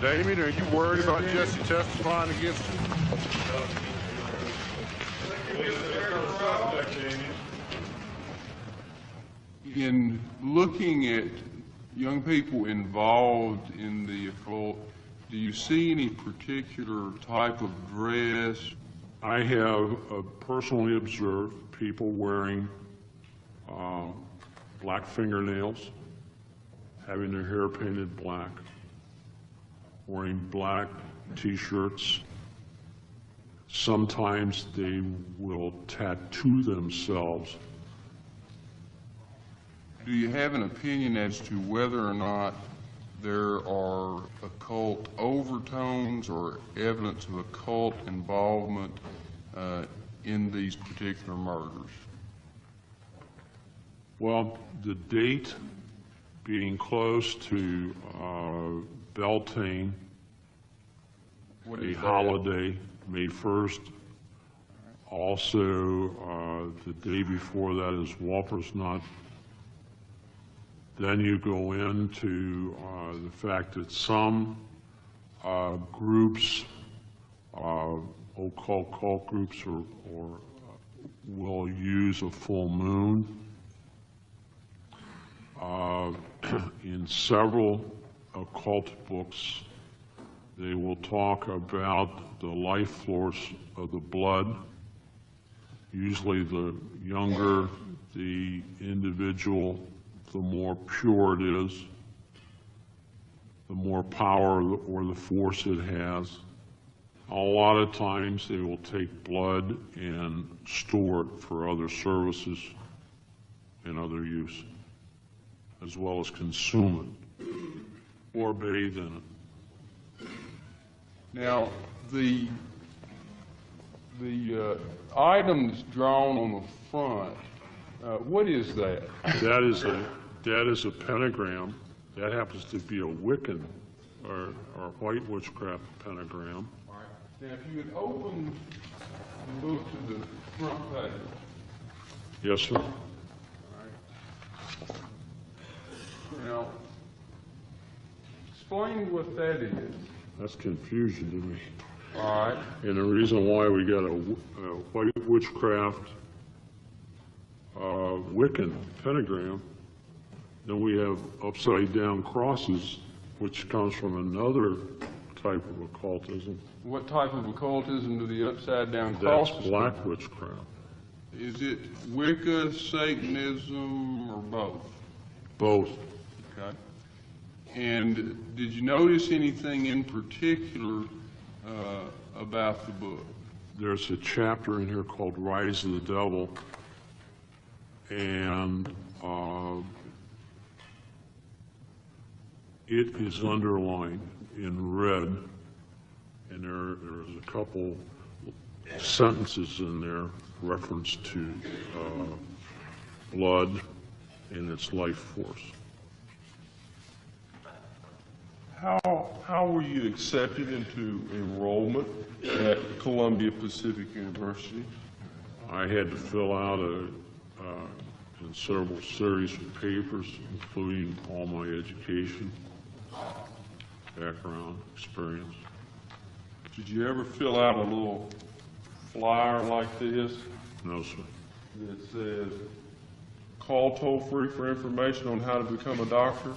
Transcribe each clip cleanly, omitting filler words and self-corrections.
Damien, are you worried about Jesse testifying against you? In looking at young people involved in the occult, do you see any particular type of dress? I have personally observed people wearing black fingernails, having their hair painted black, wearing black t-shirts. Sometimes they will tattoo themselves. Do you have an opinion as to whether or not there are occult overtones or evidence of occult involvement in these particular murders? Well, the date being close to Beltane, a holiday, May 1st. Also, the day before that is Walpurgisnacht. Then you go into the fact that some groups, occult cult groups, will use a full moon. In several occult books, they will talk about the life force of the blood. Usually the younger the individual, the more pure it is, the more power or the force it has. A lot of times they will take blood and store it for other services and other use, as well as consume it or bathe in it. Now, the items drawn on the front, what is that? That is a pentagram. That happens to be a Wiccan or white witchcraft pentagram. All right. Now, if you would open the book to the front page. Yes, sir. All right. Now, explain what that is. That's confusion to me. All right. And the reason why we got a white witchcraft Wiccan pentagram, then we have upside down crosses, which comes from another type of occultism. What type of occultism do the upside down crosses? That's black witchcraft. Is it Wicca, Satanism, or both? Both. Okay. And did you notice anything in particular about the book? There's a chapter in here called Rise of the Devil, and it is underlined in red, and there's a couple sentences in there reference to blood and its life force. How were you accepted into enrollment at Columbia Pacific University? I had to fill out a considerable series of papers, including all my education, background, experience. Did you ever fill out a little flyer like this No, sir. that says, call toll-free for information on how to become a doctor?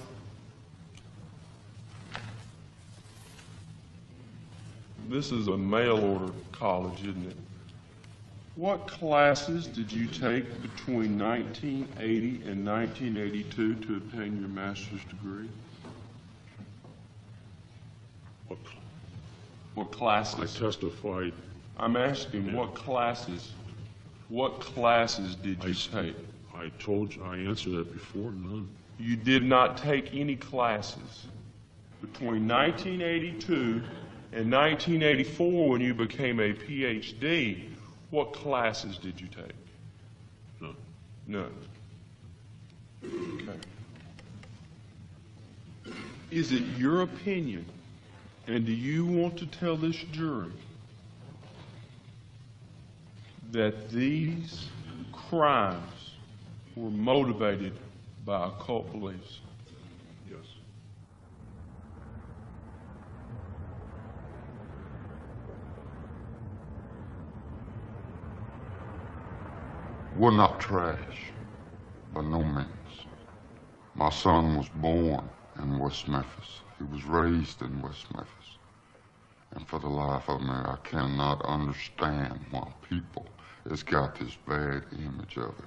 This is a mail-order college, isn't it? What classes did you take between 1980 and 1982 to obtain your master's degree? What I classes? testified. I'm asking what classes did you take? I told you, I answered that before, none. You did not take any classes between 1982 and 1984 when you became a PhD. What classes did you take? None. None. Okay. Is it your opinion, and do you want to tell this jury that these crimes were motivated by occult beliefs? Yes. We're not trash, by no means. My son was born in West Memphis. He was raised in West Memphis. And for the life of me, I cannot understand why people has got this bad image of it.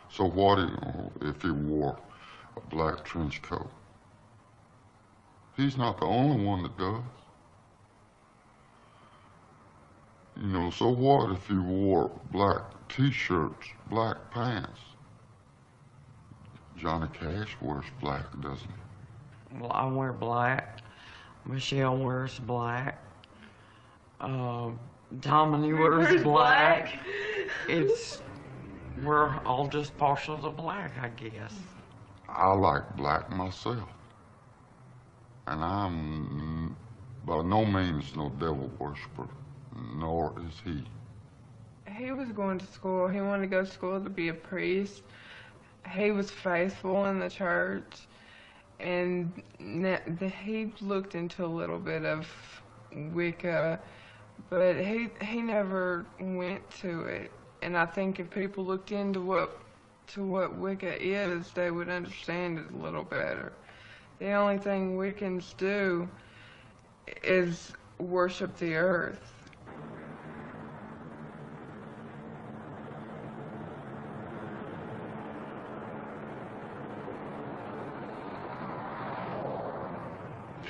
So what if he wore a black trench coat? He's not the only one that does. You know, so what if he wore black t-shirts, black pants? Johnny Cash wears black, doesn't he? Well, I wear black. Michelle wears black. Dominique wears black. We're all just partial to black, I guess. I like black myself. And I'm by no means no devil worshiper, nor is he. He was going to school. He wanted to go to school to be a priest. He was faithful in the church. And he looked into a little bit of Wicca, but he never went to it. And I think if people looked into what Wicca is, they would understand it a little better. The only thing Wiccans do is worship the earth.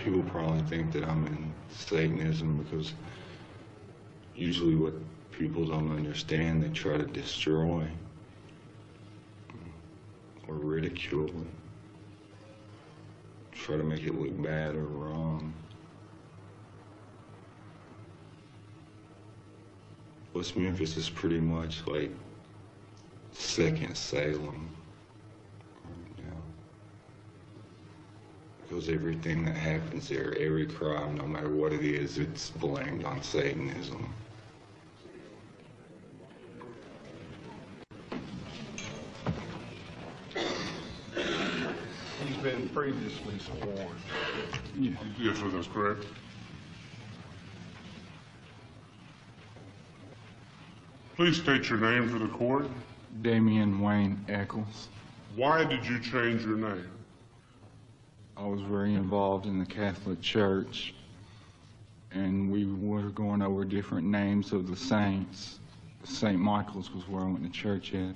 People probably think that I'm in Satanism because usually what people don't understand, they try to destroy or ridicule it, try to make it look bad or wrong. West Memphis is pretty much like second Salem. Because everything that happens there, every crime, no matter what it is, it's blamed on Satanism. He's been previously sworn. Yes, sir, that's correct. Please state your name for the court. Damian Wayne Eccles. Why did you change your name? I was very involved in the Catholic Church, and we were going over different names of the saints. St. Michael's was where I went to church at.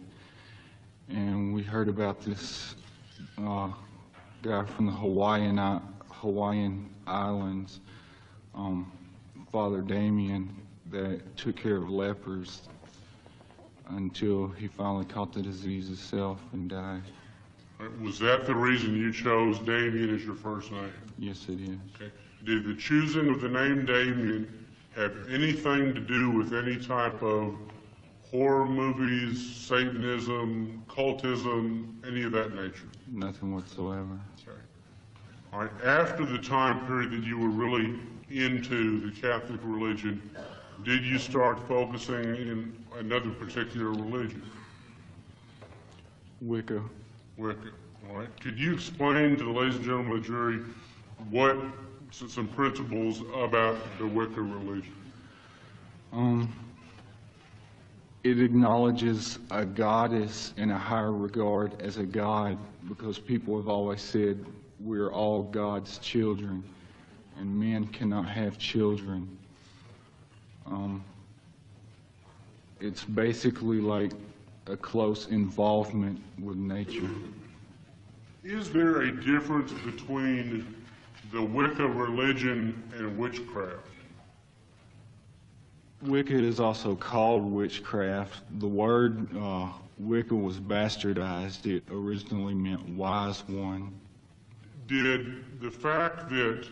And we heard about this guy from the Hawaiian Islands, Father Damien, that took care of lepers until he finally caught the disease himself and died. Was that the reason you chose Damien as your first name? Yes, it is. Okay. Did the choosing of the name Damien have anything to do with any type of horror movies, Satanism, cultism, any of that nature? Nothing whatsoever. Okay. All right. After the time period that you were really into the Catholic religion, did you start focusing in another particular religion? Wicca. Wicca. All right. Could you explain to the ladies and gentlemen of the jury what some principles about the Wicca religion? It acknowledges a goddess in a higher regard as a god, because people have always said we're all God's children and men cannot have children. It's basically like a close involvement with nature. Is there a difference between the Wicca religion and witchcraft? Wicca is also called witchcraft. The word Wicca was bastardized. It originally meant wise one. Did the fact that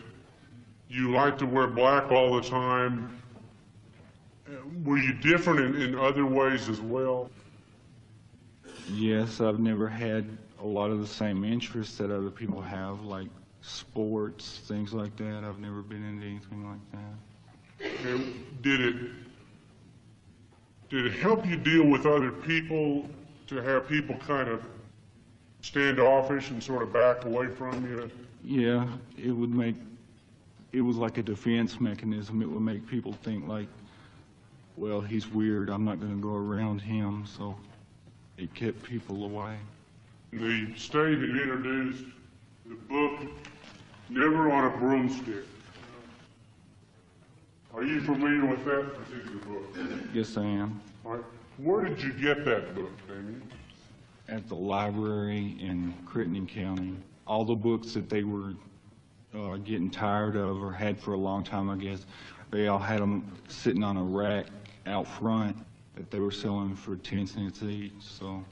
you like to wear black all the time, were you different in other ways as well? Yes, I've never had a lot of the same interests that other people have, like sports, things like that. I've never been into anything like that. And did it help you deal with other people to have people kind of standoffish and sort of back away from you? Yeah, it was like a defense mechanism. It would make people think like, well, he's weird, I'm not going to go around him, so it kept people away. The statement introduced the book Never on a Broomstick. Are you familiar with that particular book? Yes, I am. All right. Where did you get that book, Damien? At the library in Crittenden County. All the books that they were getting tired of or had for a long time, I guess, they all had them sitting on a rack out front that they were selling for 10 cents each, so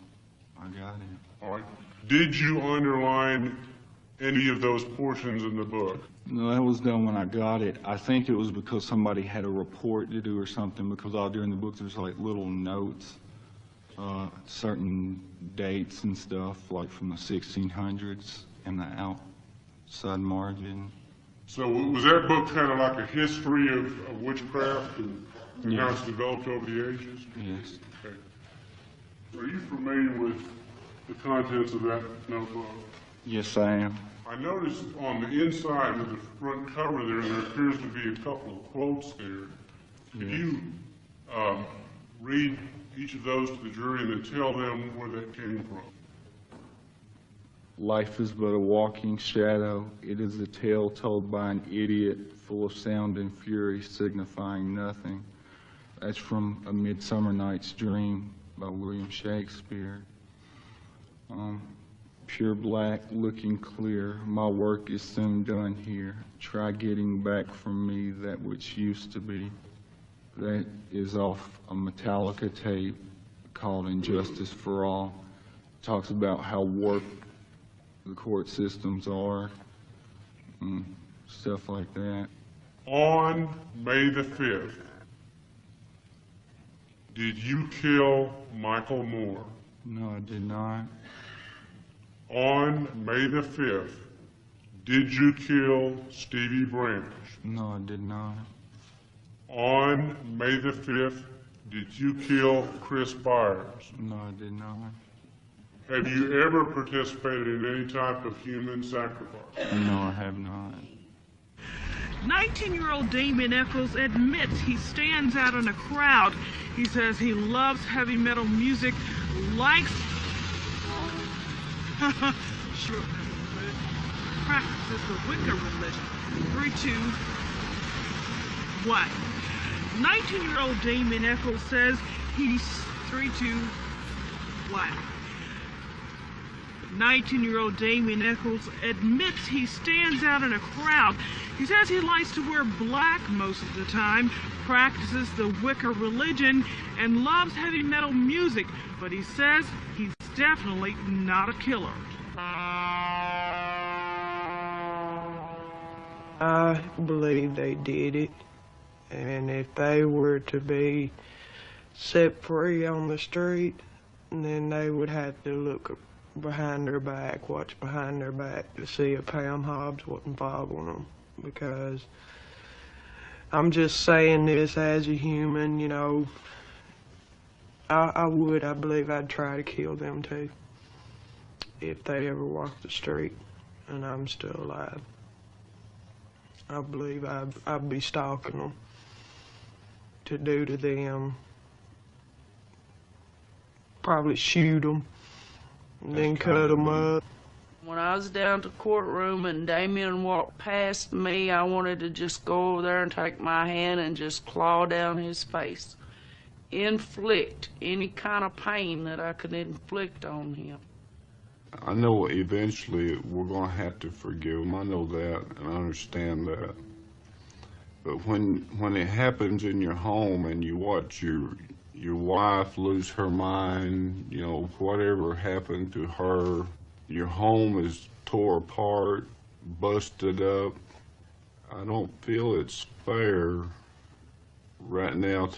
I got it. All right. Did you underline any of those portions in the book? No, that was done when I got it. I think it was because somebody had a report to do or something, because all during the book there's like little notes, certain dates and stuff, like from the 1600s in the outside margin. So was that book kind of like a history of witchcraft and how it's developed over the ages? Yes. Okay. Are you familiar with the contents of that notebook? Yes, I am. I noticed on the inside of the front cover there appears to be a couple of quotes there. Could you read each of those to the jury and then tell them where that came from? Life is but a walking shadow. It is a tale told by an idiot, full of sound and fury, signifying nothing. That's from A Midsummer Night's Dream by William Shakespeare. Pure black, looking clear, my work is soon done here. Try getting back from me that which used to be. That is off a Metallica tape called Injustice for All. It talks about how warped the court systems are, and stuff like that. On May the 5th, did you kill Michael Moore? No, I did not. On May the 5th, did you kill Stevie Branch? No, I did not. On May the 5th, did you kill Chris Byers? No, I did not. Have you ever participated in any type of human sacrifice? No, I have not. 19-year-old Damien Echols admits he stands out in a crowd. He says he loves heavy metal music, likes sure, practices the Wicca religion. 3, 2, 1. 19-year-old Damien Echols says he's 3, 2, 1. 19-year-old Damien Echols admits he stands out in a crowd. He says he likes to wear black most of the time, practices the Wicca religion, and loves heavy metal music, but he says he's definitely not a killer. I believe they did it, and if they were to be set free on the street, then they would have to look behind their back, watch behind their back to see if Pam Hobbs wasn't following them, because I'm just saying this as a human, you know, I believe I'd try to kill them too, if they ever walked the street and I'm still alive. I believe I'd be stalking them to do to them, probably shoot them, and then cut them up. When I was down to the courtroom and Damien walked past me, I wanted to just go over there and take my hand and just claw down his face. Inflict any kind of pain that I could inflict on him. I know eventually we're going to have to forgive him. I know that, and I understand that. But when it happens in your home and you watch your wife lose her mind, you know, whatever happened to her, your home is tore apart, busted up, I don't feel it's fair right now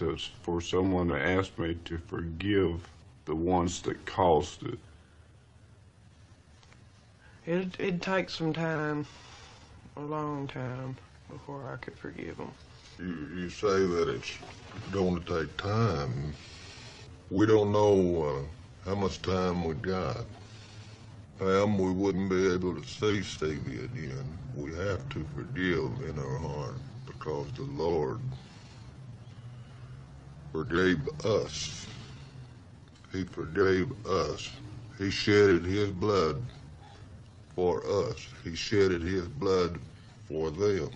for someone to ask me to forgive the ones that caused it. It'd take some time, a long time, before I could forgive them. You say that it's going to take time. We don't know how much time we got. Pam, we wouldn't be able to see Stevie again. We have to forgive in our heart because the Lord forgave us. He forgave us. He shedded his blood for us. He shedded his blood for them.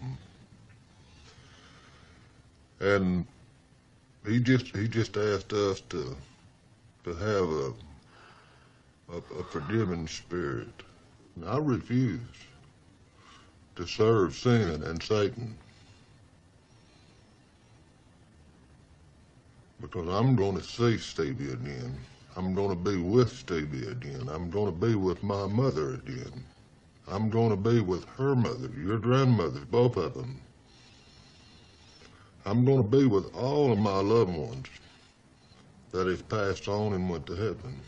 And he just asked us to have a forgiving spirit. And I refuse to serve sin and Satan, because I'm going to see Stevie again. I'm going to be with Stevie again. I'm going to be with my mother again. I'm going to be with her mother, your grandmother, both of them. I'm going to be with all of my loved ones that have passed on and went to heaven.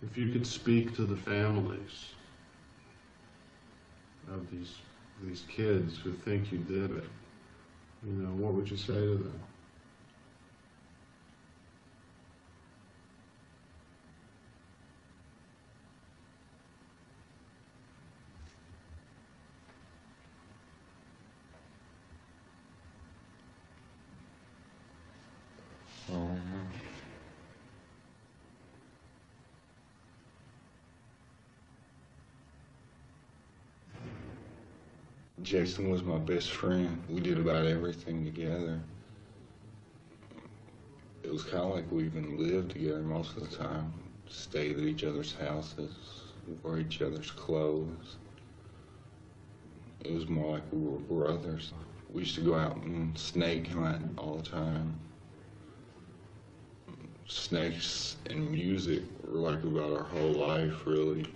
If you could speak to the families of these kids who think you did it, what would you say to them? Jason was my best friend. We did about everything together. It was kind of like we even lived together most of the time. Stayed at each other's houses, wore each other's clothes. It was more like we were brothers. We used to go out and snake hunt all the time. Snakes and music were like about our whole life, really.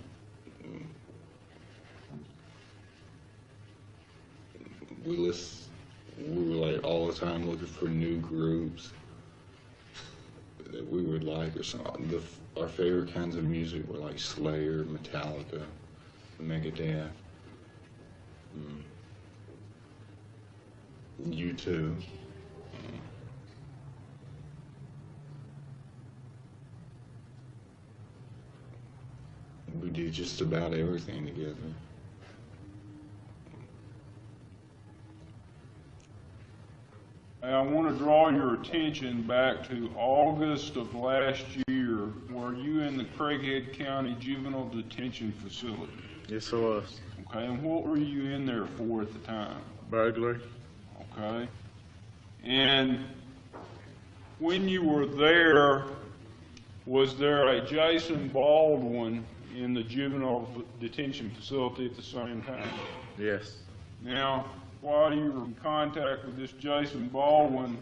We were like all the time looking for new groups that we would like or something. Our favorite kinds of music were like Slayer, Metallica, Megadeth, U2. We did just about everything together. I want to draw your attention back to August of last year. Were you in the Craighead County Juvenile Detention Facility? Yes, I was. Okay, and what were you in there for at the time? Burglary. Okay. And when you were there, was there a Jason Baldwin in the juvenile detention facility at the same time? Yes. Now, while you were in contact with this Jason Baldwin,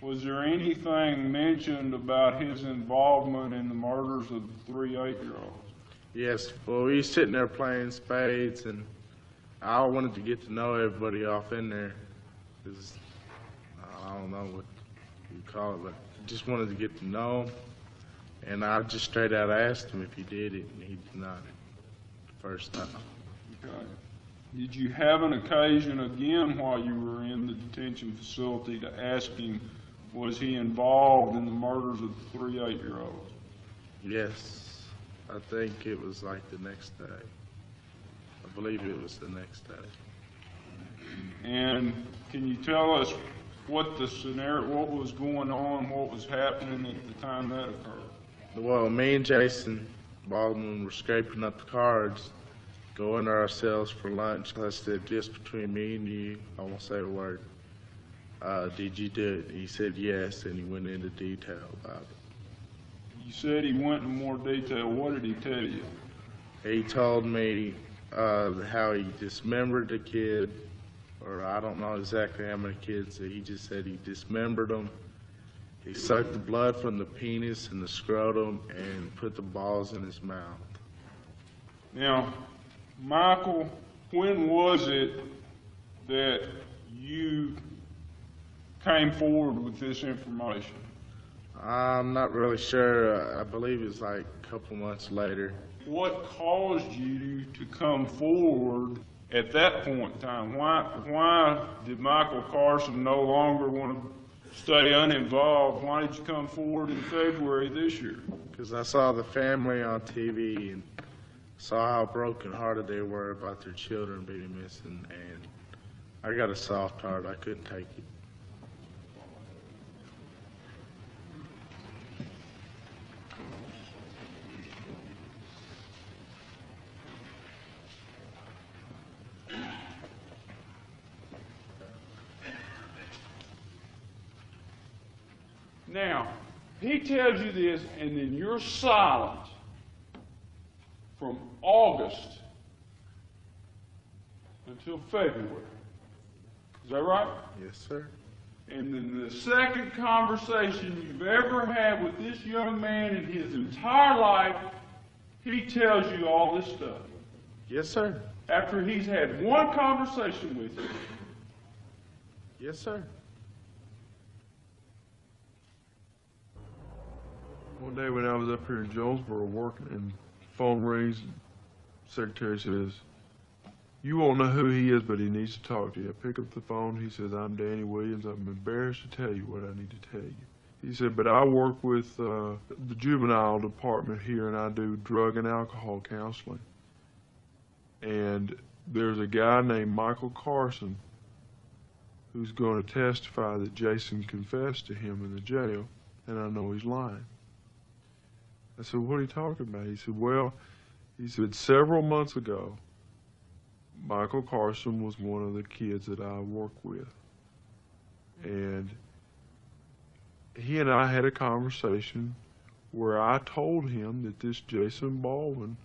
was there anything mentioned about his involvement in the murders of the 3 8-year-olds? Yes. Well, we were sitting there playing spades, and I wanted to get to know everybody off in there. Cause I don't know what you call it, but I just wanted to get to know him. And I just straight out asked him if he did it, and he denied it the first time. Okay. Did you have an occasion again while you were in the detention facility to ask him, was he involved in the murders of the 3 8-year-olds? Yes. I think it was like the next day. I believe it was the next day. And can you tell us what the scenario, what was going on, what was happening at the time that occurred? Well, me and Jason Baldwin were scraping up the cards, going to ourselves for lunch. I said, just between me and you, I won't say a word. Did you do it? He said yes, and he went into detail about it. You said he went into more detail. What did he tell you? He told me how he dismembered the kid, or I don't know exactly how many kids. He just said he dismembered them. He sucked the blood from the penis and the scrotum and put the balls in his mouth. Now, Michael, when was it that you came forward with this information? I'm not really sure. I believe it's like a couple months later. What caused you to come forward at that point in time? Why did Michael Carson no longer want to stay uninvolved? Why did you come forward in February this year? Because I saw the family on TV and saw how brokenhearted they were about their children being missing, and I got a soft heart. I couldn't take it. Now, he tells you this, and then you're silent from August until February. Is that right? Yes, sir. And then the second conversation you've ever had with this young man in his entire life, he tells you all this stuff. Yes, sir. After he's had one conversation with you. Yes, sir. One day when I was up here in Jonesboro working and phone rings, secretary says, "You won't know who he is, but he needs to talk to you." I pick up the phone. He says, "I'm Danny Williams. I'm embarrassed to tell you what I need to tell you." He said, "But I work with the juvenile department here, and I do drug and alcohol counseling. And there's a guy named Michael Carson who's going to testify that Jason confessed to him in the jail, and I know he's lying." I said, "What are you talking about?" He said, "Well," he said, "several months ago, Michael Carson was one of the kids that I work with. And he and I had a conversation where I told him that this Jason Baldwin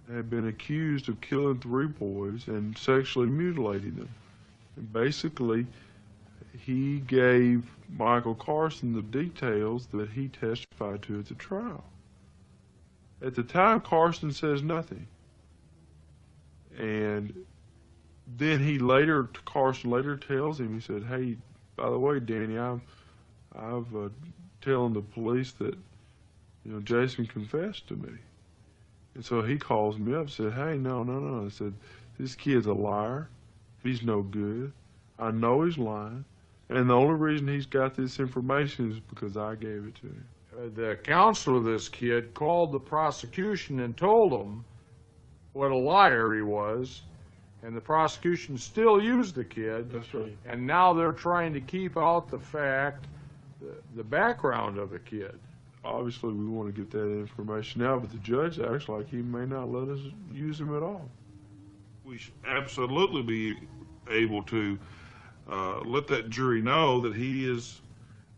had been accused of killing 3 boys and sexually mutilating them. And basically, he gave Michael Carson the details that he testified to at the trial. At the time, Carson says nothing. And then Carson later tells him, he said, "Hey, by the way, Danny, I've telling the police that, Jason confessed to me." And so he calls me up and said, "Hey, no. I said, "This kid's a liar. He's no good. I know he's lying. And the only reason he's got this information is because I gave it to him." The counsel of this kid called the prosecution and told them what a liar he was, and the prosecution still used the kid. That's right. And now they're trying to keep out the fact, the background of the kid. Obviously, we want to get that information out, but the judge acts like he may not let us use him at all. We should absolutely be able to let that jury know that he is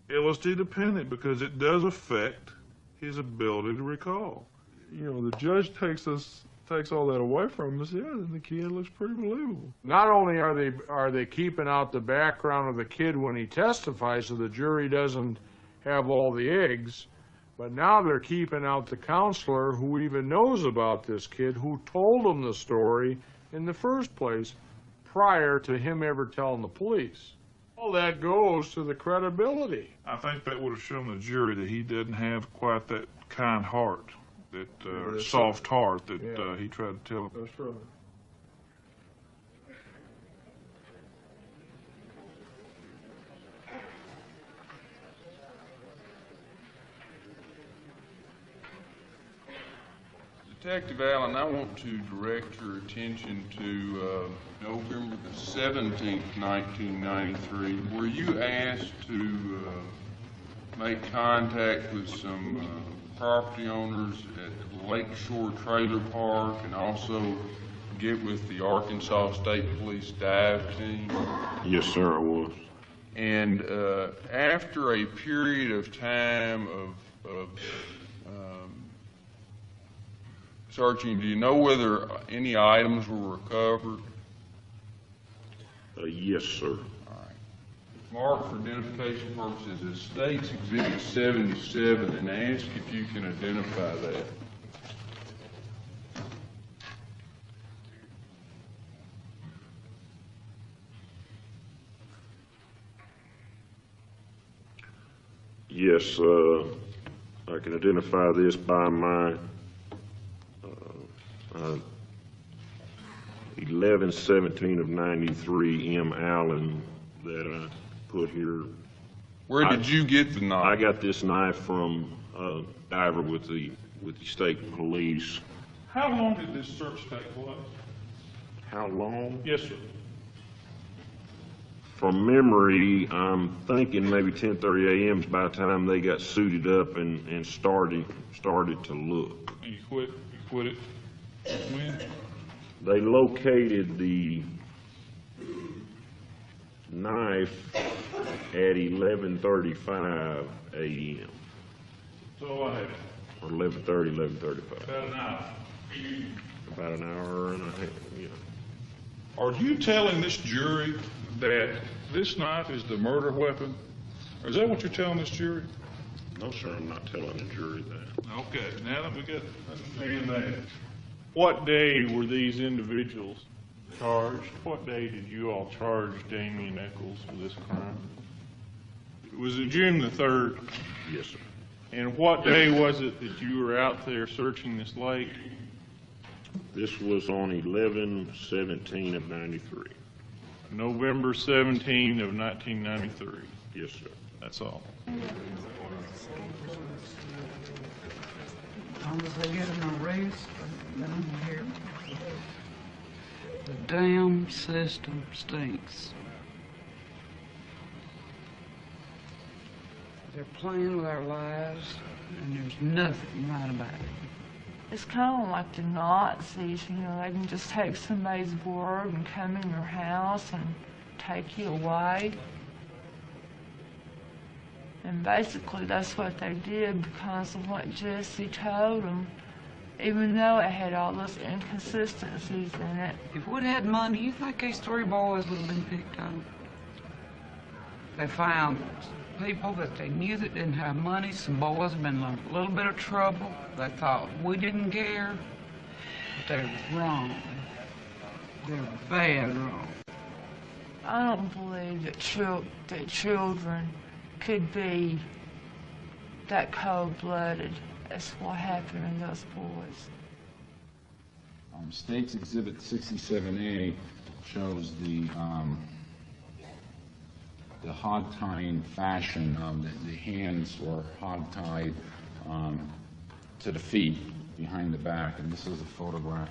LSD dependent, because it does affect his ability to recall. The judge takes all that away from us, then the kid looks pretty believable. Not only are they keeping out the background of the kid when he testifies so the jury doesn't have all the eggs, but now they're keeping out the counselor who even knows about this kid, who told him the story in the first place prior to him ever telling the police. All that goes to the credibility. I think that would have shown the jury that he didn't have quite that kind heart, that soft heart that he tried to tell. That's right. Detective Allen, I want to direct your attention to November the 17th, 1993. Were you asked to make contact with some property owners at Lakeshore Trailer Park and also get with the Arkansas State Police dive team? Yes, sir, I was. And after a period of time of searching, do you know whether any items were recovered? Yes, sir. Mark for identification purposes as State's Exhibit 77, and ask if you can identify that. Yes, I can identify this by my 11/17 of 93 M. Allen that I put here. Where did you get the knife? I got this knife from a diver with the state police. How long did this search take place? How long? Yes, sir. From memory, I'm thinking maybe 10:30 a.m. is by the time they got suited up and started to look. You quit it when? They located the knife at 11:35 a.m. So I have or 11:30, 11:35. about an hour. About an hour and a half. Yeah. Are you telling this jury that this knife is the murder weapon? Or is that what you're telling this jury? No, sir, I'm not telling the jury that. Okay, now that we get understand that. What day were these individuals charged? What day did you all charge Damien Eccles for this crime? Was it June the 3rd? Yes, sir. And what day was it that you were out there searching this lake? This was on 11/17 of 93. November 17 of 1993. Yes, sir. That's all. As long as they get an arrest, they don't care. The damn system stinks. They're playing with our lives, and there's nothing right about it. It's kind of like the Nazis, you know, they can just take somebody's word and come in your house and take you away. And basically that's what they did because of what Jesse told them, even though it had all those inconsistencies in it. If we'd had money, you think these three boys would have been picked up? They found people that they knew that didn't have money. Some boys have been in a little bit of trouble. They thought we didn't care, but they were wrong. They were bad wrong. I don't believe that children could be that cold-blooded as what happened in those boys. State's Exhibit 67A shows the hog-tying fashion. The hands were hog-tied to the feet behind the back, and this is a photograph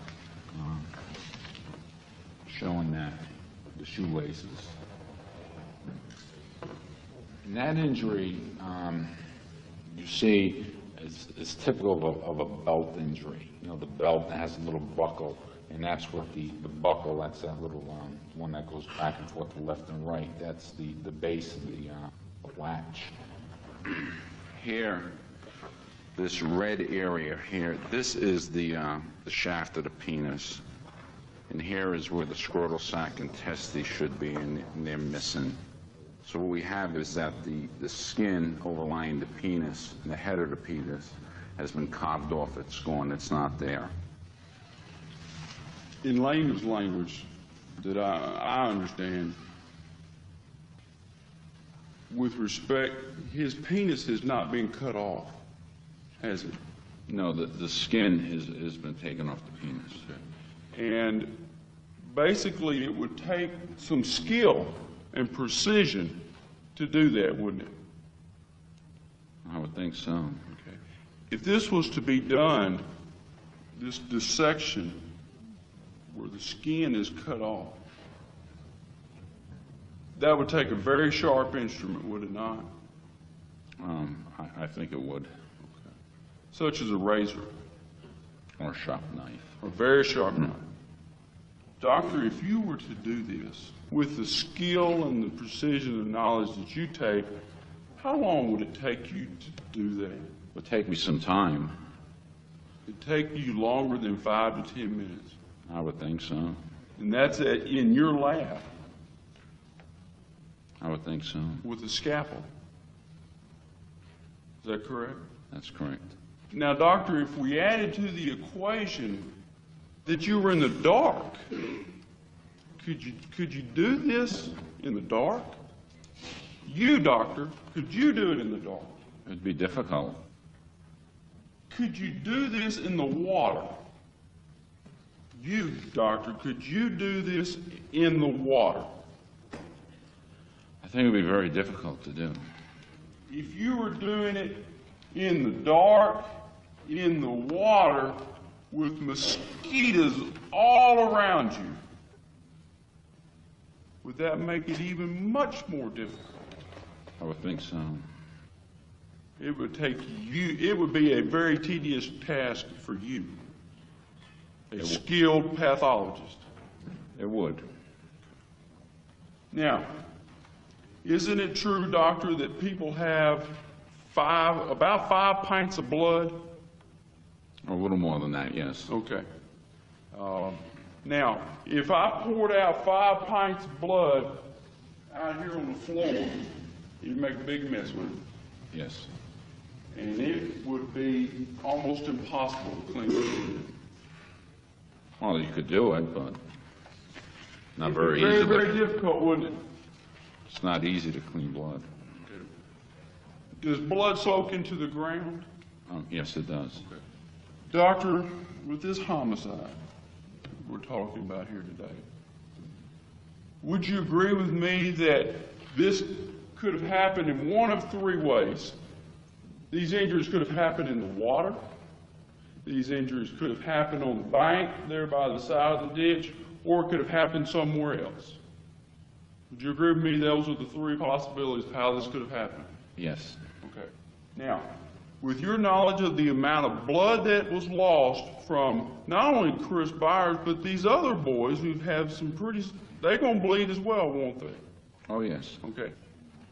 showing that, the shoelaces. And that injury, you see, is typical of a belt injury. You know, the belt has a little buckle, and that's what the buckle, that's that little one that goes back and forth to left and right. That's the base of the latch. Here, this red area here, this is the shaft of the penis. And here is where the scrotal sac and testes should be, and they're missing. So what we have is that the skin overlying the penis, the head of the penis, has been carved off. It's gone. It's not there. In layman's language that I understand, with respect, his penis has not been cut off, has it? No, the skin has been taken off the penis. And basically it would take some skill and precision to do that, wouldn't it? I would think so. Okay. If this was to be done, this dissection where the skin is cut off, that would take a very sharp instrument, would it not? I think it would. Okay. Such as a razor. Or a sharp knife. A very sharp knife. Doctor, if you were to do this with the skill and the precision and knowledge that you take, how long would it take you to do that? It would take me some time. It'd take you longer than 5 to 10 minutes. I would think so. And that's in your lab. I would think so. With a scalpel. Is that correct? That's correct. Now, doctor, if we added to the equation that you were in the dark, could you do this in the dark? You, doctor, could you do it in the dark? It'd be difficult. Could you do this in the water? You, doctor, could you do this in the water? I think it'd be very difficult to do. If you were doing it in the dark, in the water, with mosquitoes all around you, would that make it even much more difficult? I would think so. It would it would be a very tedious task for you, a skilled pathologist. It would. Now, isn't it true, doctor, that people have about 5 pints of blood? A little more than that, yes. Okay. Now, if I poured out 5 pints of blood out here on the floor, you'd make a big mess with it. Yes. And it would be almost impossible to clean it. Well, you could do it, but not very easy. Very difficult, wouldn't it? It's not easy to clean blood. Does blood soak into the ground? Yes, it does. Okay. Doctor, with this homicide we're talking about here today, would you agree with me that this could have happened in one of 3 ways? These injuries could have happened in the water. These injuries could have happened on the bank there by the side of the ditch, or it could have happened somewhere else. Would you agree with me those are the 3 possibilities of how this could have happened? Yes. Okay. Now, with your knowledge of the amount of blood that was lost from not only Chris Byers, but these other boys who have some they're going to bleed as well, won't they? Oh, yes. Okay.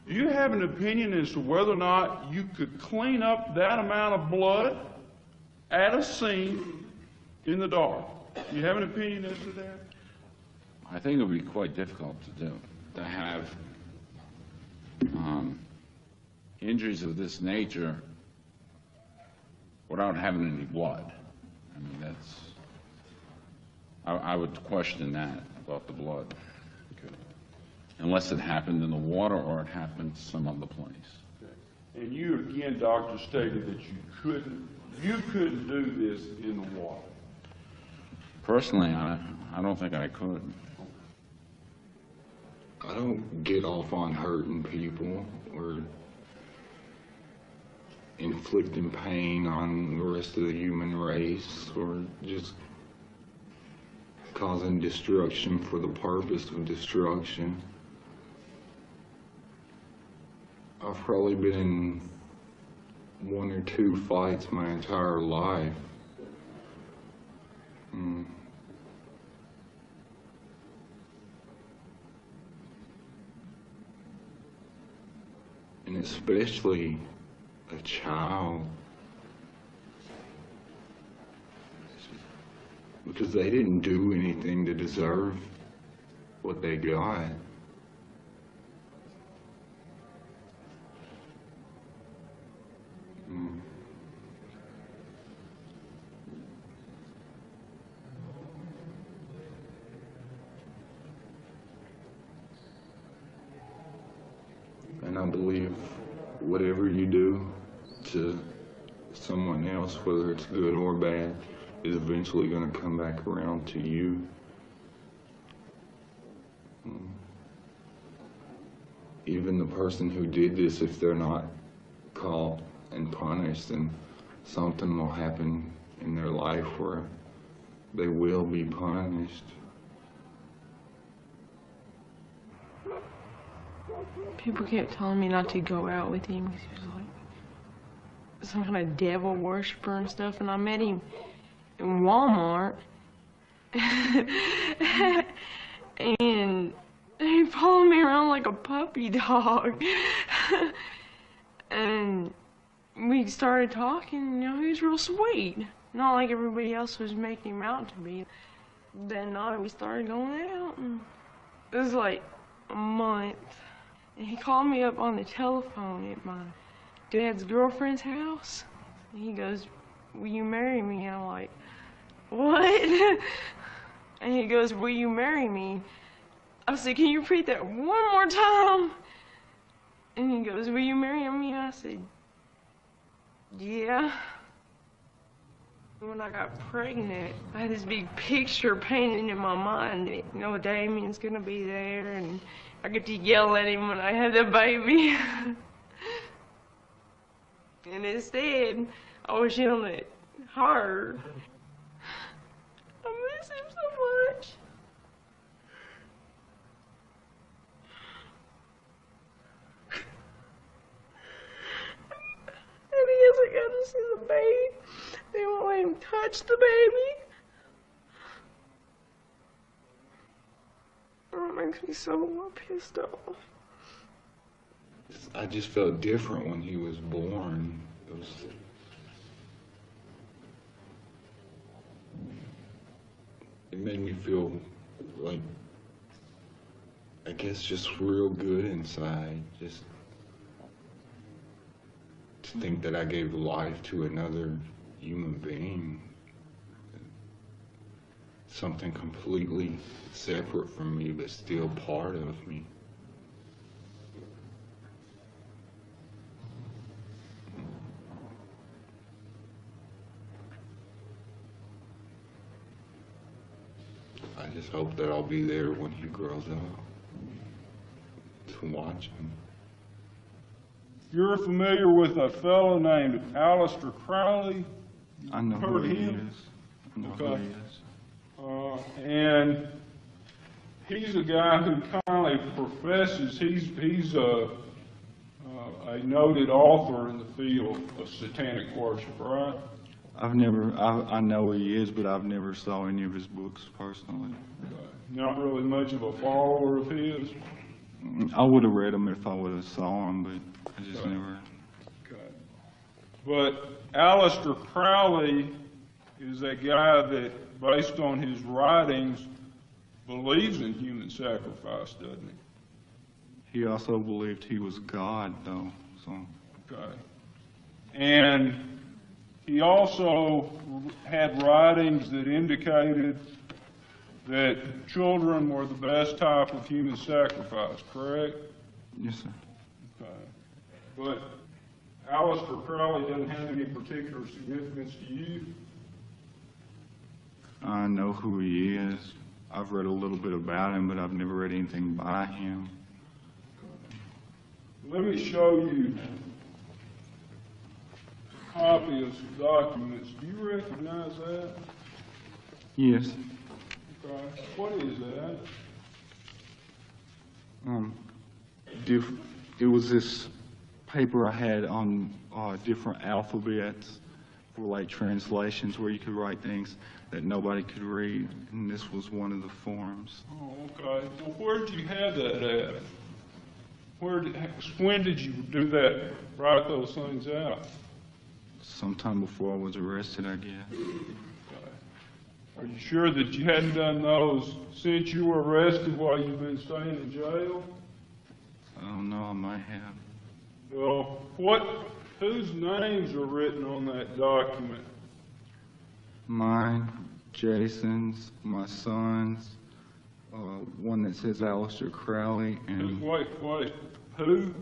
Do you have an opinion as to whether or not you could clean up that amount of blood at a scene in the dark? Do you have an opinion as to that? I think it would be quite difficult to do, to have injuries of this nature without having any blood. I mean, I would question that about the blood. Okay. Unless it happened in the water or it happened some other place. Okay. And you again, doctor, stated that you couldn't do this in the water. Personally, I don't think I could. I don't get off on hurting people or inflicting pain on the rest of the human race or just causing destruction for the purpose of destruction. I've probably been in 1 or 2 fights my entire life. And especially a child, because they didn't do anything to deserve what they got. And I believe whatever you do to someone else, whether it's good or bad, is eventually going to come back around to you. Even the person who did this, if they're not caught and punished, then something will happen in their life where they will be punished. People kept telling me not to go out with him because he was like some kind of devil worshiper and stuff, and I met him in Walmart and he followed me around like a puppy dog and we started talking. You know, he was real sweet, not like everybody else was making him out to be. That night we started going out, and it was like a month. And he called me up on the telephone at my dad's girlfriend's house. And he goes, "Will you marry me?" And I'm like, "What?" And he goes, "Will you marry me?" I said, "Can you repeat that one more time?" And he goes, "Will you marry me?" And I said, Yeah. When I got pregnant, I had this big picture painted in my mind that, you know, Damien's gonna be there and I get to yell at him when I have the baby. And instead, I was yelling at her. I miss him so much. And he hasn't got to see the baby. They won't let him touch the baby. Oh, it makes me so pissed off. I just felt different when he was born. It made me feel like, I guess, just real good inside. Just to think that I gave life to another human being. Something completely separate from me, but still part of me. I just hope that I'll be there when he grows up to watch him. You're familiar with a fellow named Aleister Crowley? I know who he is. I know who he is. And he's a guy who kindly professes he's a noted author in the field of satanic worship, right? I know he is, but I've never saw any of his books personally. Not really much of a follower of his? I would have read them if I would have saw him, but I just never. But Aleister Crowley is a guy that, based on his writings, believes in human sacrifice, doesn't he? He also believed he was God, though. So. Okay. And he also had writings that indicated that children were the best type of human sacrifice, correct? Yes, sir. Okay. But Aleister Crowley doesn't have any particular significance to you? I know who he is. I've read a little bit about him, but I've never read anything by him. Let me show you a copy of some documents. Do you recognize that? Yes. Okay. What is that? It was this paper I had on different alphabets for like translations where you could write things that nobody could read, and this was one of the forms. Oh, okay. Well, where did you have that at? When did you do that, write those things out? Sometime before I was arrested, I guess. Okay. Are you sure that you hadn't done those since you were arrested while you've been staying in jail? I don't know, I might have. Well, whose names are written on that document? Mine, Jason's, my son's, one that says Aleister Crowley, and... Wait, who?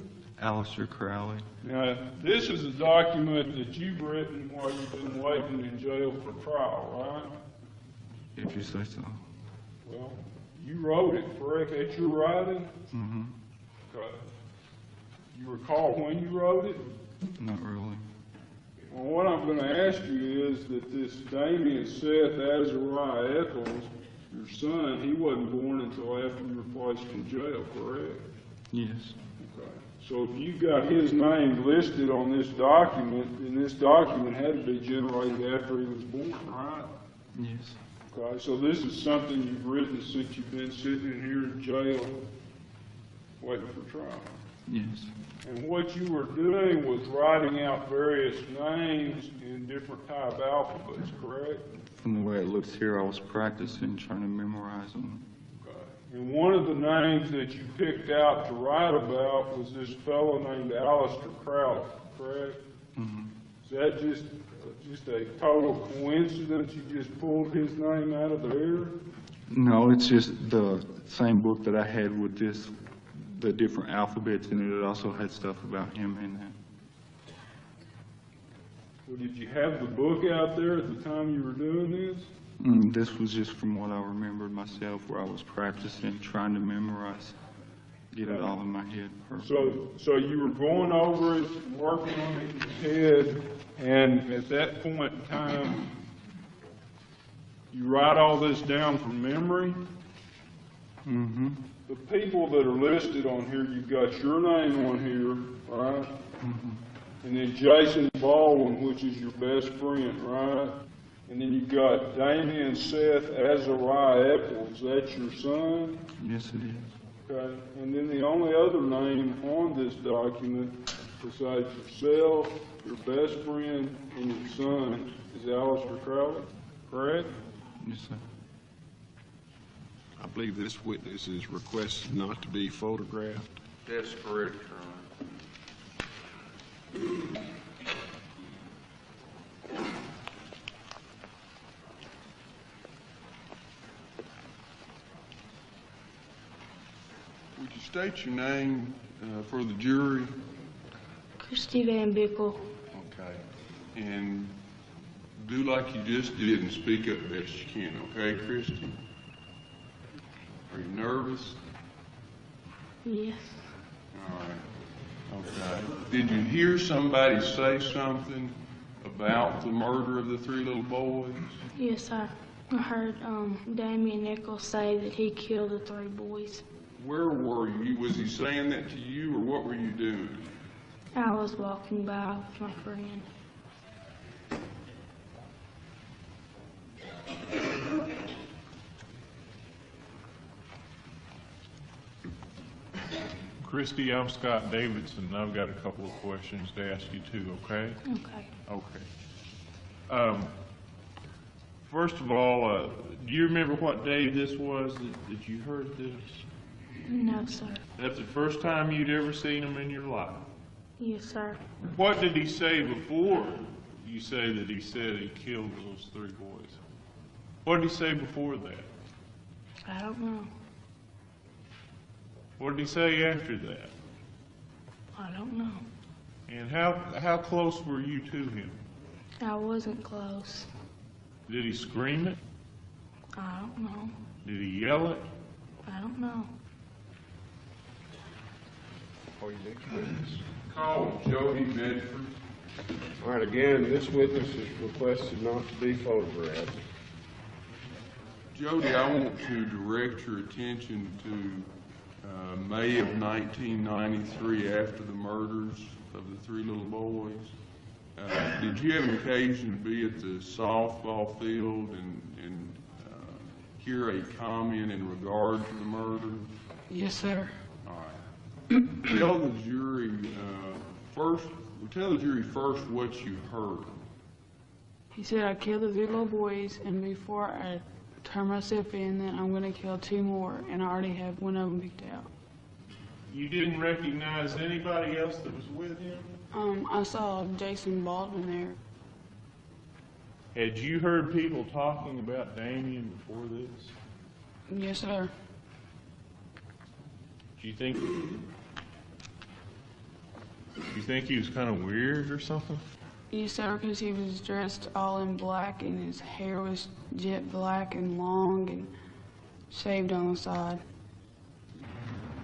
Aleister Crowley. Now, this is a document that you've written while you've been waiting in jail for trial, right? If you say so. Well, you wrote it, correct? That's your writing? Mm-hmm. Okay. You recall when you wrote it? Not really. Well, what I'm going to ask you is that this Damien Seth Azariah Eccles, your son, he wasn't born until after you were placed in jail, correct? Yes. Okay. So if you got his name listed on this document, then this document had to be generated after he was born, right? Yes. Okay, so this is something you've written since you've been sitting in here in jail waiting for trial. Yes. And what you were doing was writing out various names in different type alphabets, correct? From the way it looks here, I was practicing, trying to memorize them. Okay. And one of the names that you picked out to write about was this fellow named Aleister Crowley, correct? Mm-hmm. Is that just a total coincidence? You just pulled his name out of the air? No, it's just the same book that I had with the different alphabets in it. It also had stuff about him in Well, did you have the book out there at the time you were doing this? This was just from what I remembered myself, where I was practicing, trying to memorize, get it all in my head perfectly. So you were going over it, working on it in your head, and at that point in time, you write all this down from memory? Mm-hmm. The people that are listed on here, you've got your name on here, right? Mm-hmm. And then Jason Baldwin, which is your best friend, right? And then you've got Damian Seth Azariah Eccles, that's your son? Yes, it is. Okay, and then the only other name on this document besides yourself, your best friend, and your son is Alistair Crowley, correct? Yes, sir. I believe this witness is requested not to be photographed. That's correct, Your Honor. Would you state your name for the jury? Christy Van Bickle. Okay. And do like you just did and speak up best you can, okay, Christy? Are you nervous? Yes. All right. Okay. Did you hear somebody say something about the murder of the three little boys? Yes, I heard Damian Nichols say that he killed the three boys. Where were you? Was he saying that to you, or what were you doing? I was walking by with my friend. Christy, I'm Scott Davidson, and I've got a couple of questions to ask you too, okay? Okay. Okay. First of all, do you remember what day this was that you heard this? No, sir. That's the first time you'd ever seen him in your life? Yes, sir. What did he say before you say that he said he killed those three boys? What did he say before that? I don't know. What did he say after that? I don't know. And how close were you to him? I wasn't close. Did he scream it? I don't know. Did he yell it? I don't know. Oh, you next witness. Call Jody Medford. All right, again, this witness is requested not to be photographed. Jody, I want to direct your attention to May of 1993, after the murders of the three little boys. Did you have an occasion to be at the softball field and hear a comment in regard to the murder? Yes, sir. All right. Tell the jury first what you heard. He said I killed the three little boys, and before I turn myself in, then I'm going to kill two more, and I already have one of them picked out. You didn't recognize anybody else that was with him? I saw Jason Baldwin there. Had you heard people talking about Damien before this? Yes, sir. Do you think he was kind of weird or something? Yes, sir, because he was dressed all in black, and his hair was jet black and long and shaved on the side.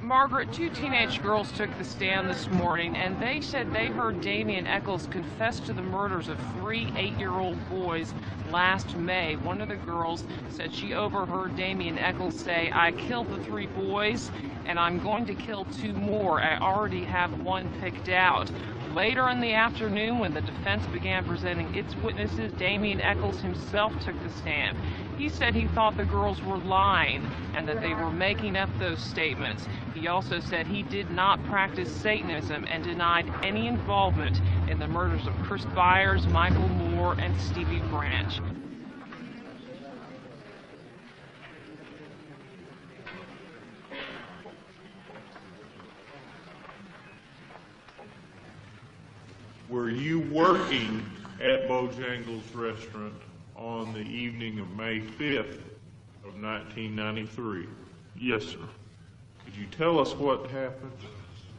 Margaret, two teenage girls took the stand this morning, and they said they heard Damian Eccles confess to the murders of three 8-year-old boys last May. One of the girls said she overheard Damian Eccles say, "I killed the three boys, and I'm going to kill two more. I already have one picked out." Later in the afternoon, when the defense began presenting its witnesses, Damian Eccles himself took the stand. He said he thought the girls were lying and that they were making up those statements. He also said he did not practice Satanism and denied any involvement in the murders of Chris Byers, Michael Moore, and Stevie Branch. Were you working at Bojangles Restaurant on the evening of May 5th of 1993? Yes, sir. Could you tell us what happened?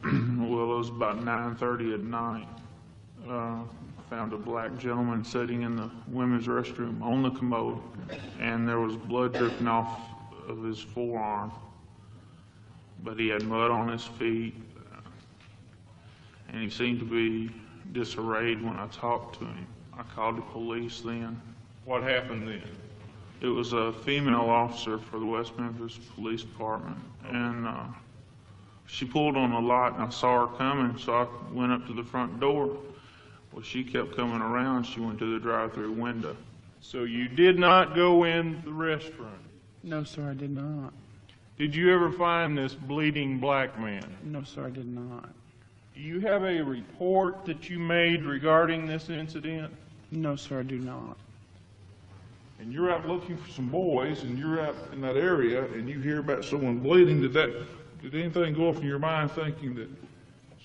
Well, it was about 9:30 at night. found a black gentleman sitting in the women's restroom on the commode, and there was blood dripping off of his forearm. But he had mud on his feet, and he seemed to be disarrayed when I talked to him. I called the police then. What happened then? It was a female officer for the West Memphis Police Department, and she pulled on the lot, and I saw her coming, so I went up to the front door. Well, she kept coming around. She went to the drive-through window. So you did not go in the restaurant? No, sir, I did not. Did you ever find this bleeding black man? No, sir, I did not. Do you have a report that you made regarding this incident? No, sir, I do not. And you're out looking for some boys, and you're out in that area, and you hear about someone bleeding. Did anything go off in your mind thinking that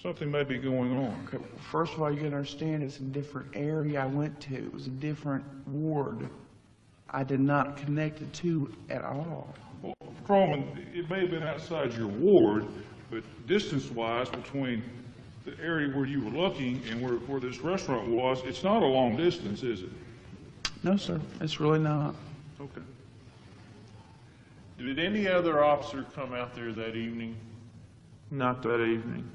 something may be going on? Okay, first of all, you gotta understand it's a different area I went to. It was a different ward. I did not connect the two at all. Well, Patrolman, it may have been outside your ward, but distance-wise between the area where you were looking and where this restaurant was, it's not a long distance, is it? No, sir, it's really not. Okay. Did any other officer come out there that evening? Not that evening.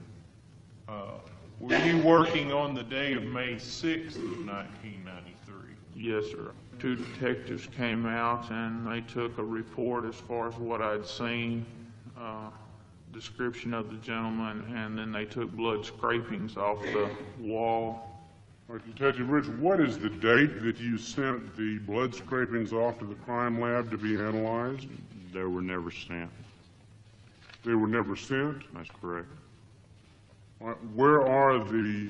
Were you working on the day of May 6th of 1993? Yes, sir. 2 detectives came out, and they took a report as far as what I'd seen, description of the gentleman, and then they took blood scrapings off the wall. All right, Detective Rich, what is the date that you sent the blood scrapings off to the crime lab to be analyzed? They were never sent. They were never sent? That's correct. All right, where are the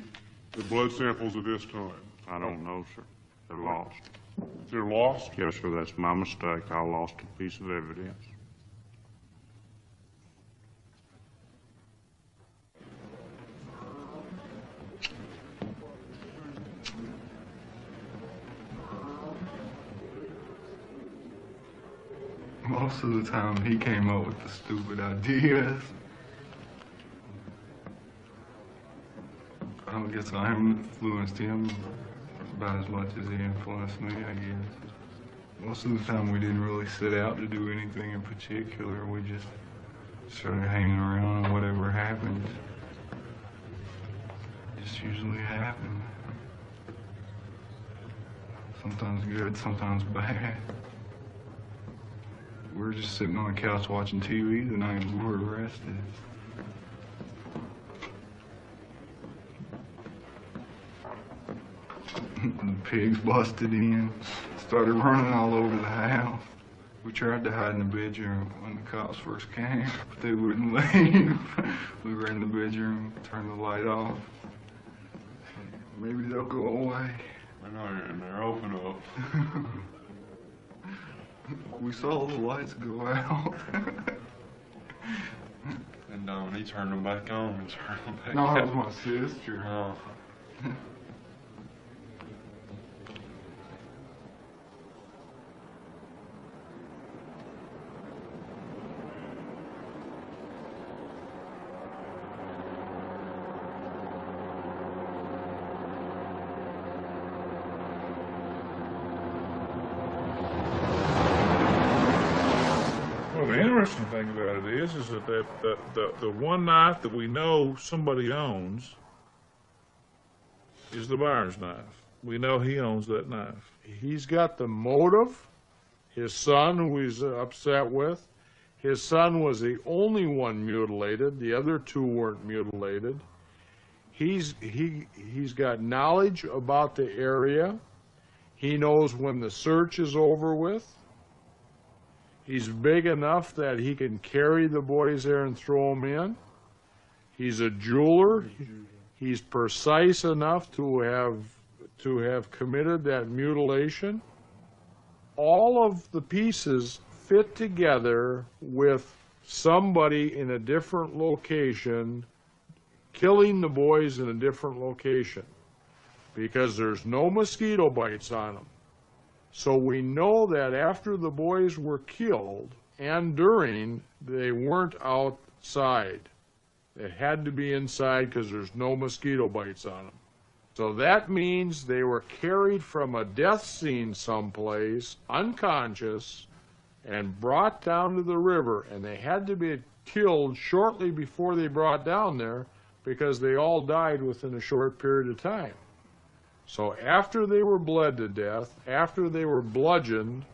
blood samples at this time? I don't know, sir. They're lost. They're lost? Yes, sir, that's my mistake. I lost a piece of evidence. Most of the time he came up with the stupid ideas. I guess I influenced him about as much as he influenced me, I guess. Most of the time we didn't really set out to do anything in particular. We just started hanging around and whatever happened just usually happened. Sometimes good, sometimes bad. We were just sitting on the couch watching TV the night we were arrested. The pigs busted in, started running all over the house. We tried to hide in the bedroom when the cops first came, but they wouldn't leave. We were in the bedroom, turned the light off. Maybe they'll go away. I know, and they're open up. We saw the lights go out. And when he turned them back on and turned them back No, on. that was my sister. Oh. Well, the interesting thing about it is that the one knife that we know somebody owns is the buyer's knife. We know he owns that knife. He's got the motive. His son, who he's upset with, his son was the only one mutilated. The other 2 weren't mutilated. He's got knowledge about the area. He knows when the search is over with. He's big enough that he can carry the boys there and throw them in. He's a jeweler. He's precise enough to have committed that mutilation. All of the pieces fit together with somebody in a different location killing the boys in a different location because there's no mosquito bites on them. So we know that after the boys were killed and during, they weren't outside. They had to be inside because there's no mosquito bites on them. So that means they were carried from a death scene someplace, unconscious, and brought down to the river, and they had to be killed shortly before they brought down there because they all died within a short period of time. So after they were bled to death, after they were bludgeoned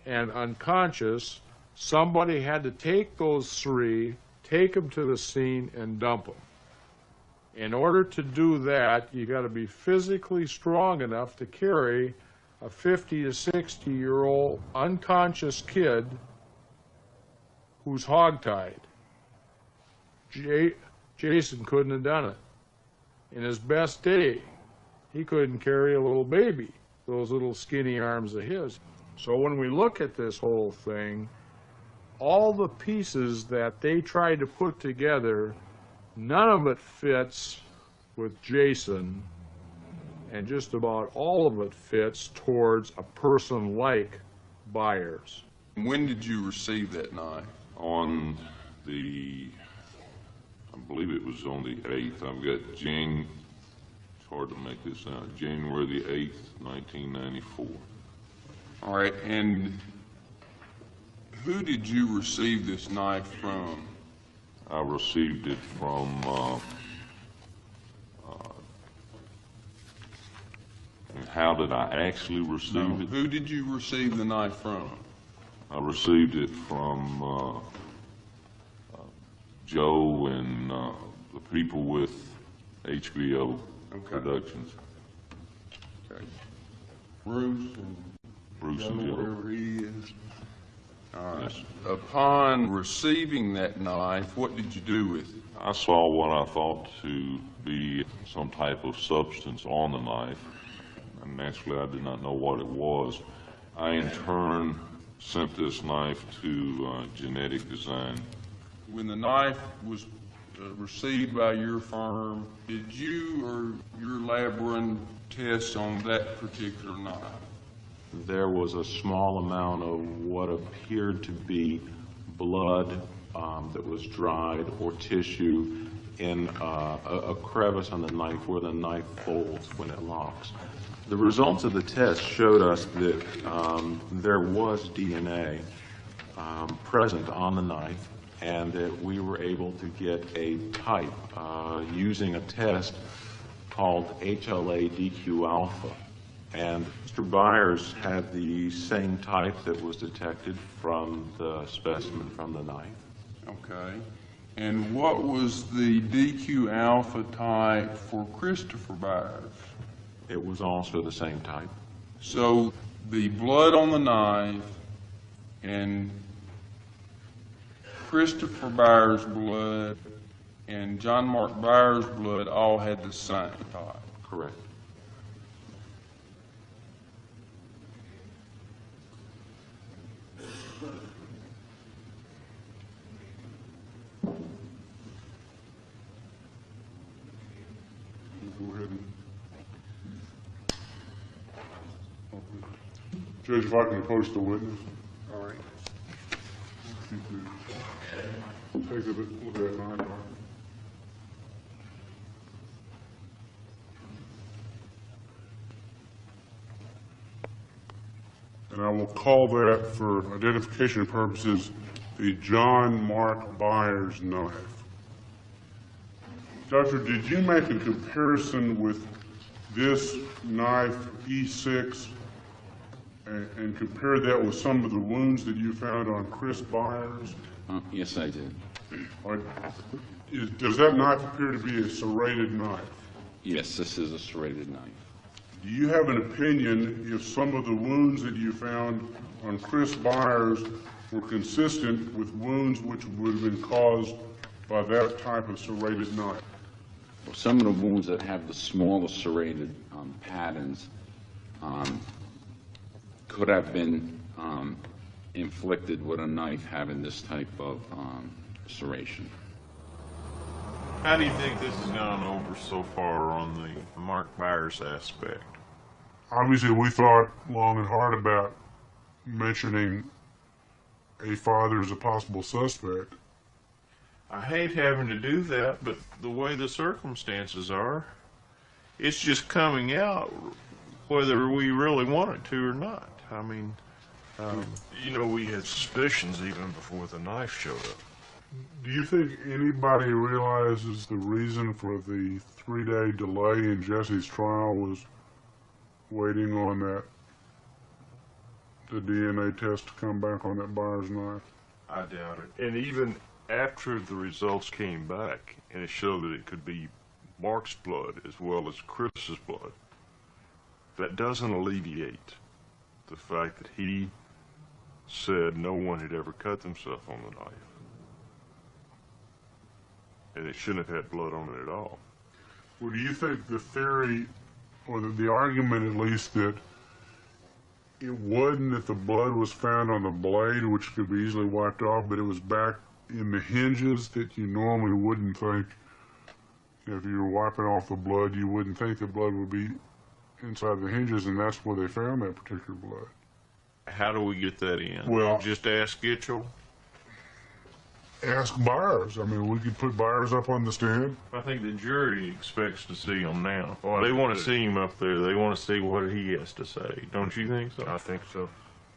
and unconscious, somebody had to take those three, take them to the scene, and dump them. In order to do that, you got to be physically strong enough to carry a 50 to 60-year-old unconscious kid who's hogtied. Jason couldn't have done it. In his best day, he couldn't carry a little baby, those little skinny arms of his. So when we look at this whole thing, all the pieces that they tried to put together, none of it fits with Jason, and just about all of it fits towards a person like Byers. When did you receive that knife? On the, I believe it was on the 8th. I've got it's hard to make this out, January the 8th, 1994. All right, and who did you receive this knife from? I received it from and how did I actually receive it? Who did you receive the knife from? I received it from Joe and the people with HBO Productions. Okay. Bruce and Joe. Wherever he is. All right. Yes. Upon receiving that knife, what did you do with it? I saw what I thought to be some type of substance on the knife, and naturally I did not know what it was. I in turn sent this knife to Genetic Design. When the knife was received by your firm, did you or your lab run tests on that particular knife? There was a small amount of what appeared to be blood that was dried or tissue in a crevice on the knife where the knife folds when it locks. The results of the test showed us that there was DNA present on the knife, and that we were able to get a type using a test called HLA-DQ alpha. And Mr. Byers had the same type that was detected from the specimen from the knife. Okay. And what was the DQ alpha type for Christopher Byers? It was also the same type. So the blood on the knife and Christopher Byers' blood and John Mark Byers' blood all had the same type? Correct. Go ahead and Judge, if I can approach the witness. All right. Take a look at that knife. And I will call that, for identification purposes, the John Mark Byers knife. Doctor, did you make a comparison with this knife, E6, and compare that with some of the wounds that you found on Chris Byers? Yes, I did. Does that knife appear to be a serrated knife? Yes, this is a serrated knife. Do you have an opinion if some of the wounds that you found on Chris Byers were consistent with wounds which would have been caused by that type of serrated knife? Well, some of the wounds that have the smaller serrated patterns could have been inflicted with a knife having this type of serration. How do you think this has gone over so far on the Mark Byers aspect? Obviously, we thought long and hard about mentioning a father as a possible suspect. I hate having to do that, but the way the circumstances are, it's just coming out whether we really want it to or not. I mean, you know, we had suspicions even before the knife showed up. Do you think anybody realizes the reason for the 3-day delay in Jesse's trial was waiting on the DNA test to come back on that Byers knife? I doubt it. And even after the results came back and it showed that it could be Mark's blood as well as Chris's blood, that doesn't alleviate the fact that he said no one had ever cut themselves on the knife. And it shouldn't have had blood on it at all. Well, do you think the theory, or the argument at least, that it wasn't that the blood was found on the blade, which could be easily wiped off, but it was back in the hinges that you normally wouldn't think, if you were wiping off the blood, you wouldn't think the blood would be inside the hinges, and that's where they found that particular blood? How do we get that in? Well, just ask Gitchell? Ask Byers. I mean, we could put Byers up on the stand. I think the jury expects to see him now. They want to see him up there. They want to see what he has to say. Don't you think so? I think so,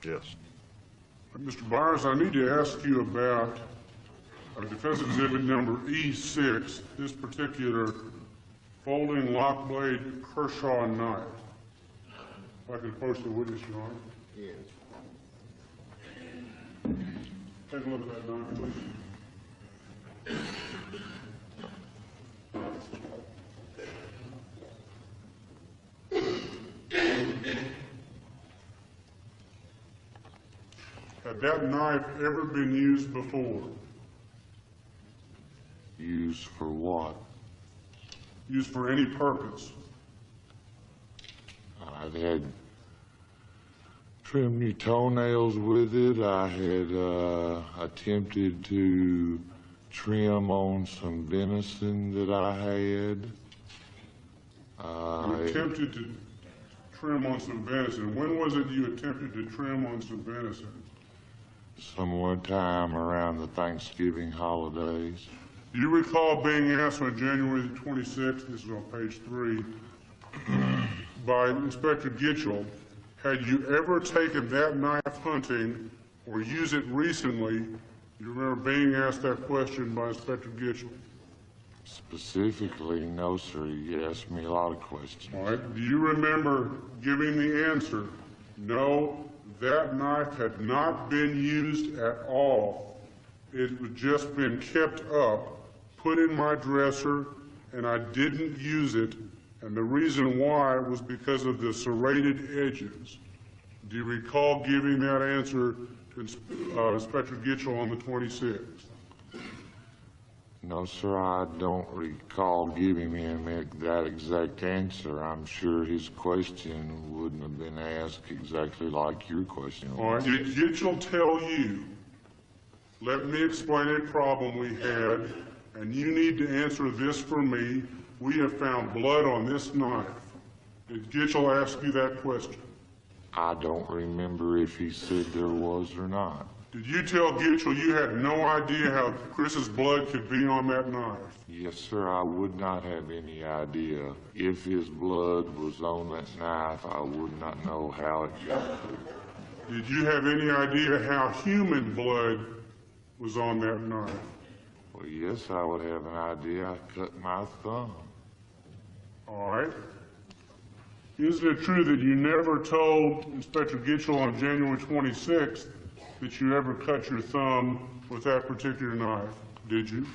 yes. Mr. Byers, I need to ask you about defense exhibit number E6, this particular folding lock blade Kershaw knife. If I could approach the witness, Your Honor. Yes. Take a look at that knife, please. Had that knife ever been used before? Used for what? Used for any purpose? I've had trimmed new toenails with it. I had attempted to trim on some venison that I had. You attempted to trim on some venison. When was it you attempted to trim on some venison? Some time around the Thanksgiving holidays. Do you recall being asked on January the 26th, this is on page 3, by Inspector Gitchell, had you ever taken that knife hunting or used it recently? You remember being asked that question by Inspector Gitchell? Specifically, no, sir. He asked me a lot of questions. All right. Do you remember giving the answer, no, that knife had not been used at all. It had just been kept up, put in my dresser, and I didn't use it, and the reason why was because of the serrated edges. Do you recall giving that answer to Inspector Gitchell on the 26th? No, sir, I don't recall giving him that exact answer. I'm sure his question wouldn't have been asked exactly like your question. All right. Did Gitchell tell you, let me explain a problem we had, and you need to answer this for me. We have found blood on this knife. Did Gitchell ask you that question? I don't remember if he said there was or not. Did you tell Gitchell you had no idea how Chris's blood could be on that knife? Yes, sir, I would not have any idea. If his blood was on that knife, I would not know how it got there. Did you have any idea how human blood was on that knife? Well, yes, I would have an idea. I cut my thumb. All right. Isn't it true that you never told Inspector Gitchell on January 26th that you ever cut your thumb with that particular knife, did you?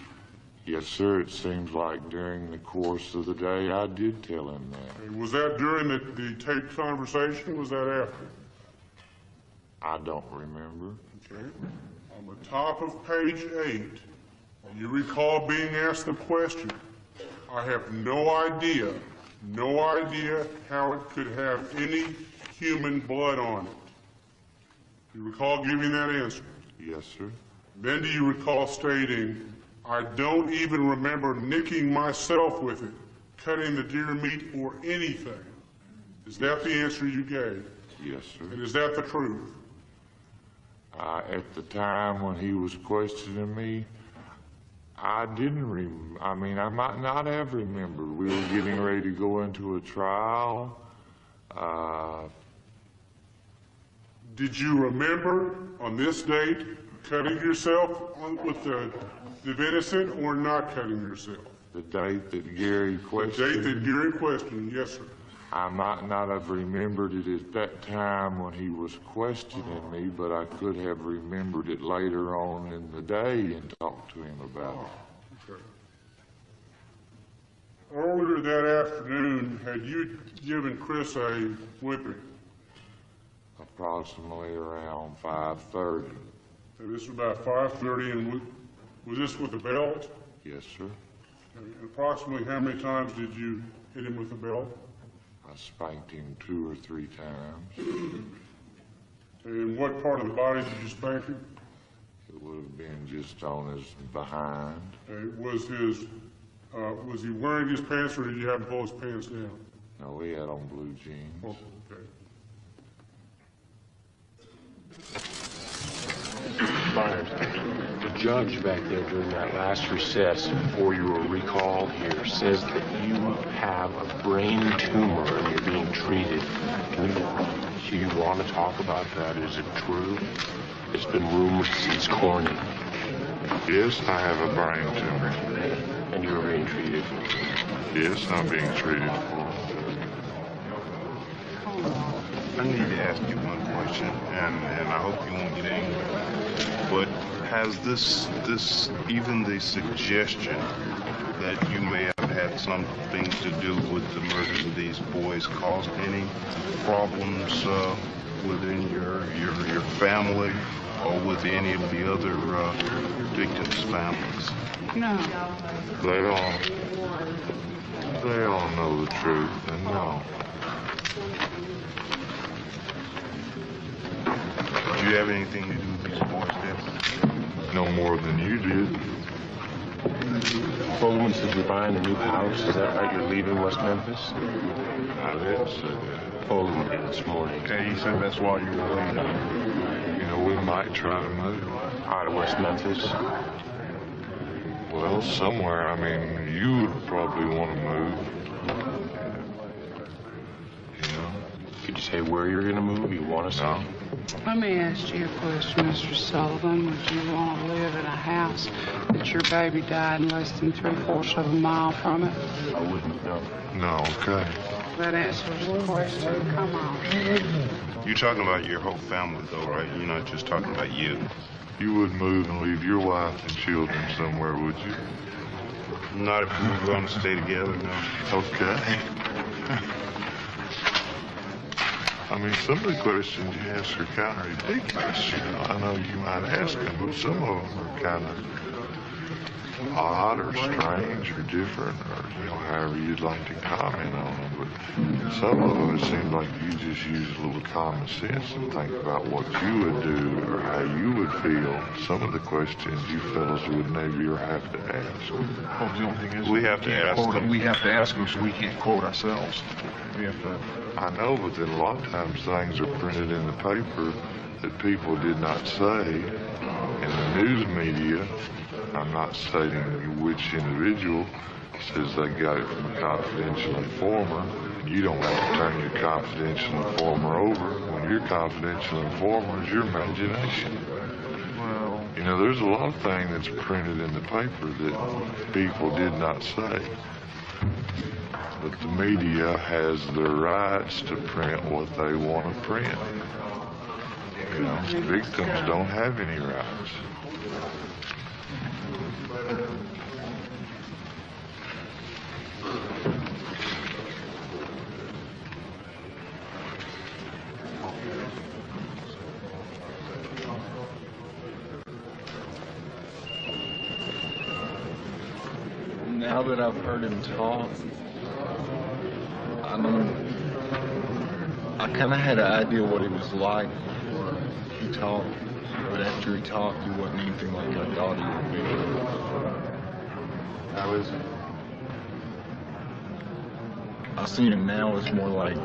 Yes, sir. It seems like during the course of the day I did tell him that. Okay. Was that during the taped conversation, or was that after? I don't remember. Okay. On the top of page 8, you recall being asked the question, I have no idea how it could have any human blood on it. You recall giving that answer? Yes, sir. Then do you recall stating, I don't even remember nicking myself with it, cutting the deer meat or anything? Is that the answer you gave? Yes, sir. And is that the truth? At the time when he was questioning me, I I might not have remembered. We were getting ready to go into a trial. Did you remember on this date cutting yourself with the venison or not cutting yourself? The date that Gary questioned. The date that Gary questioned, yes, sir. I might not have remembered it at that time when he was questioning me, but I could have remembered it later on in the day and talked to him about it. Okay. Earlier that afternoon, had you given Chris a whipping? Approximately around 5:30. And this was about 5:30, and was this with a belt? Yes, sir. And approximately how many times did you hit him with the belt? I spanked him 2 or 3 times. And what part of the body did you spank him? It would have been just on his behind. Was he wearing his pants, or did you have him pull his pants down? No, he had on blue jeans. Oh, okay. Myers, the judge back there during that last recess before you were recalled here says that you have a brain tumor and you're being treated. Do you want to talk about that? Is it true? It's been rumored since corny. Yes, I have a brain tumor. And you're being treated? Yes, I'm being treated for it. I need to ask you one question, and I hope you won't get angry. But has this even the suggestion that you may have had something to do with the murder of these boys caused any problems within your family or with any of the other victims' families? No. They all know the truth, and no. Did you have anything to do with these boys' deaths? No more than you did. Coleman says you're buying a new house. Is that right? You're leaving West Memphis? I didn't say that. Coleman did this morning. Okay, he said that's why you were leaving. You know, we might try to move. Out of West Memphis? Well, somewhere. I mean, you would probably want to move. You know? Could you say where you're going to move? You want to say? No. Let me ask you a question, Mr. Sullivan. Would you want to live in a house that your baby died in less than 3/4 of a mile from it? I wouldn't, no. No, okay. That answers the question. Come on. You're talking about your whole family, though, right? You're not just talking about you. You would move and leave your wife and children somewhere, would you? Not if we were going to stay together, no. Okay. I mean, some of the questions you ask are kind of ridiculous, you know. I know you might ask them, but some of them are kind of odd or strange or different, or, you know, however you'd like to comment on them. But some of them, it seems like you just use a little common sense and think about what you would do or how you would feel. Some of the questions you fellas would maybe or have to ask. Well, the only thing is we have to ask them. We have to ask them so we can't quote ourselves. We have to. I know, but then a lot of times things are printed in the paper that people did not say. In the news media, I'm not stating which individual, says they got it from a confidential informer. You don't have to turn your confidential informer over. When your confidential informer is your imagination. Well, you know, there's a lot of things that's printed in the paper that people did not say. But the media has the rights to print what they want to print. You know, victims don't have any rights. Now that I've heard him talk, I kind of had an idea what he was like before he talked, but after he talked, he wasn't anything like I thought he would be. How is it? I seen him now as more like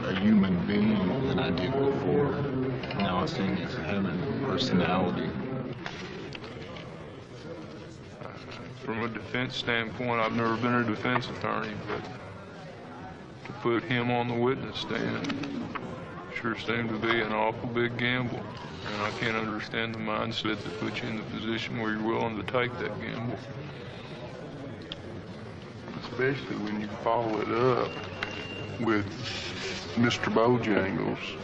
a human being than I did before. Now I seen him as having personality. From a defense standpoint, I've never been a defense attorney, but to put him on the witness stand sure seemed to be an awful big gamble. And I can't understand the mindset that puts you in the position where you're willing to take that gamble. Especially when you follow it up with Mr. Bojangles'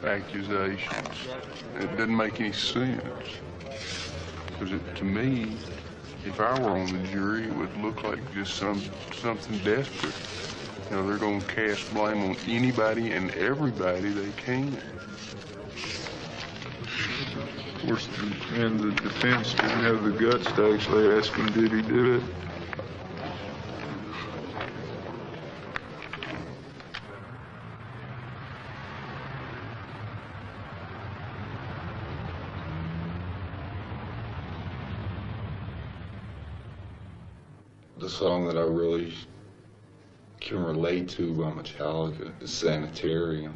accusations. It doesn't make any sense. Because to me, if I were on the jury, it would look like just something desperate. You know, they're going to cast blame on anybody and everybody they can. Of course, and the defense didn't have the guts to actually ask him, did he do it? The song that I really can relate to by Metallica is Sanitarium.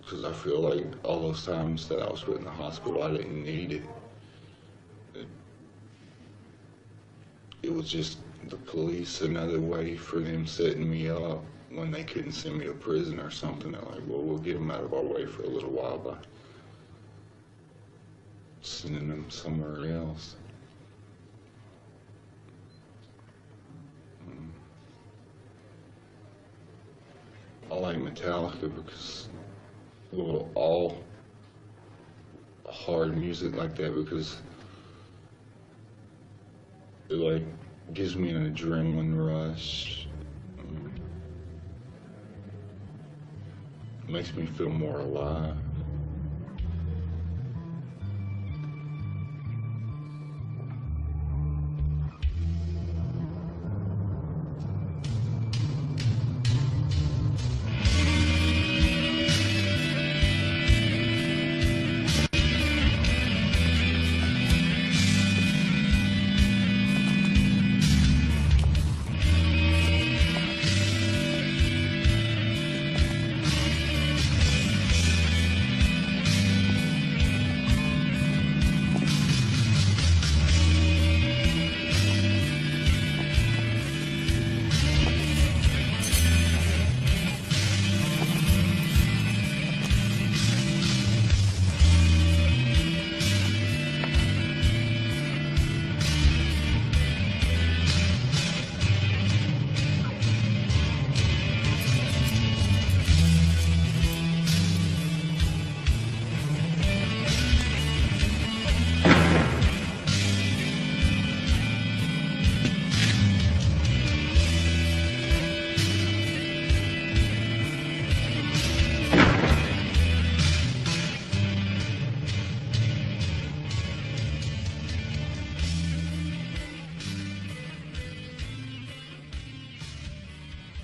Because I feel like all those times that I was put in the hospital, I didn't need it. It was just the police, another way for them setting me up when they couldn't send me to prison or something. They're like, well, we'll get them out of our way for a little while by sending them somewhere else. I like Metallica because all hard music like that, because it like gives me an adrenaline rush. It makes me feel more alive.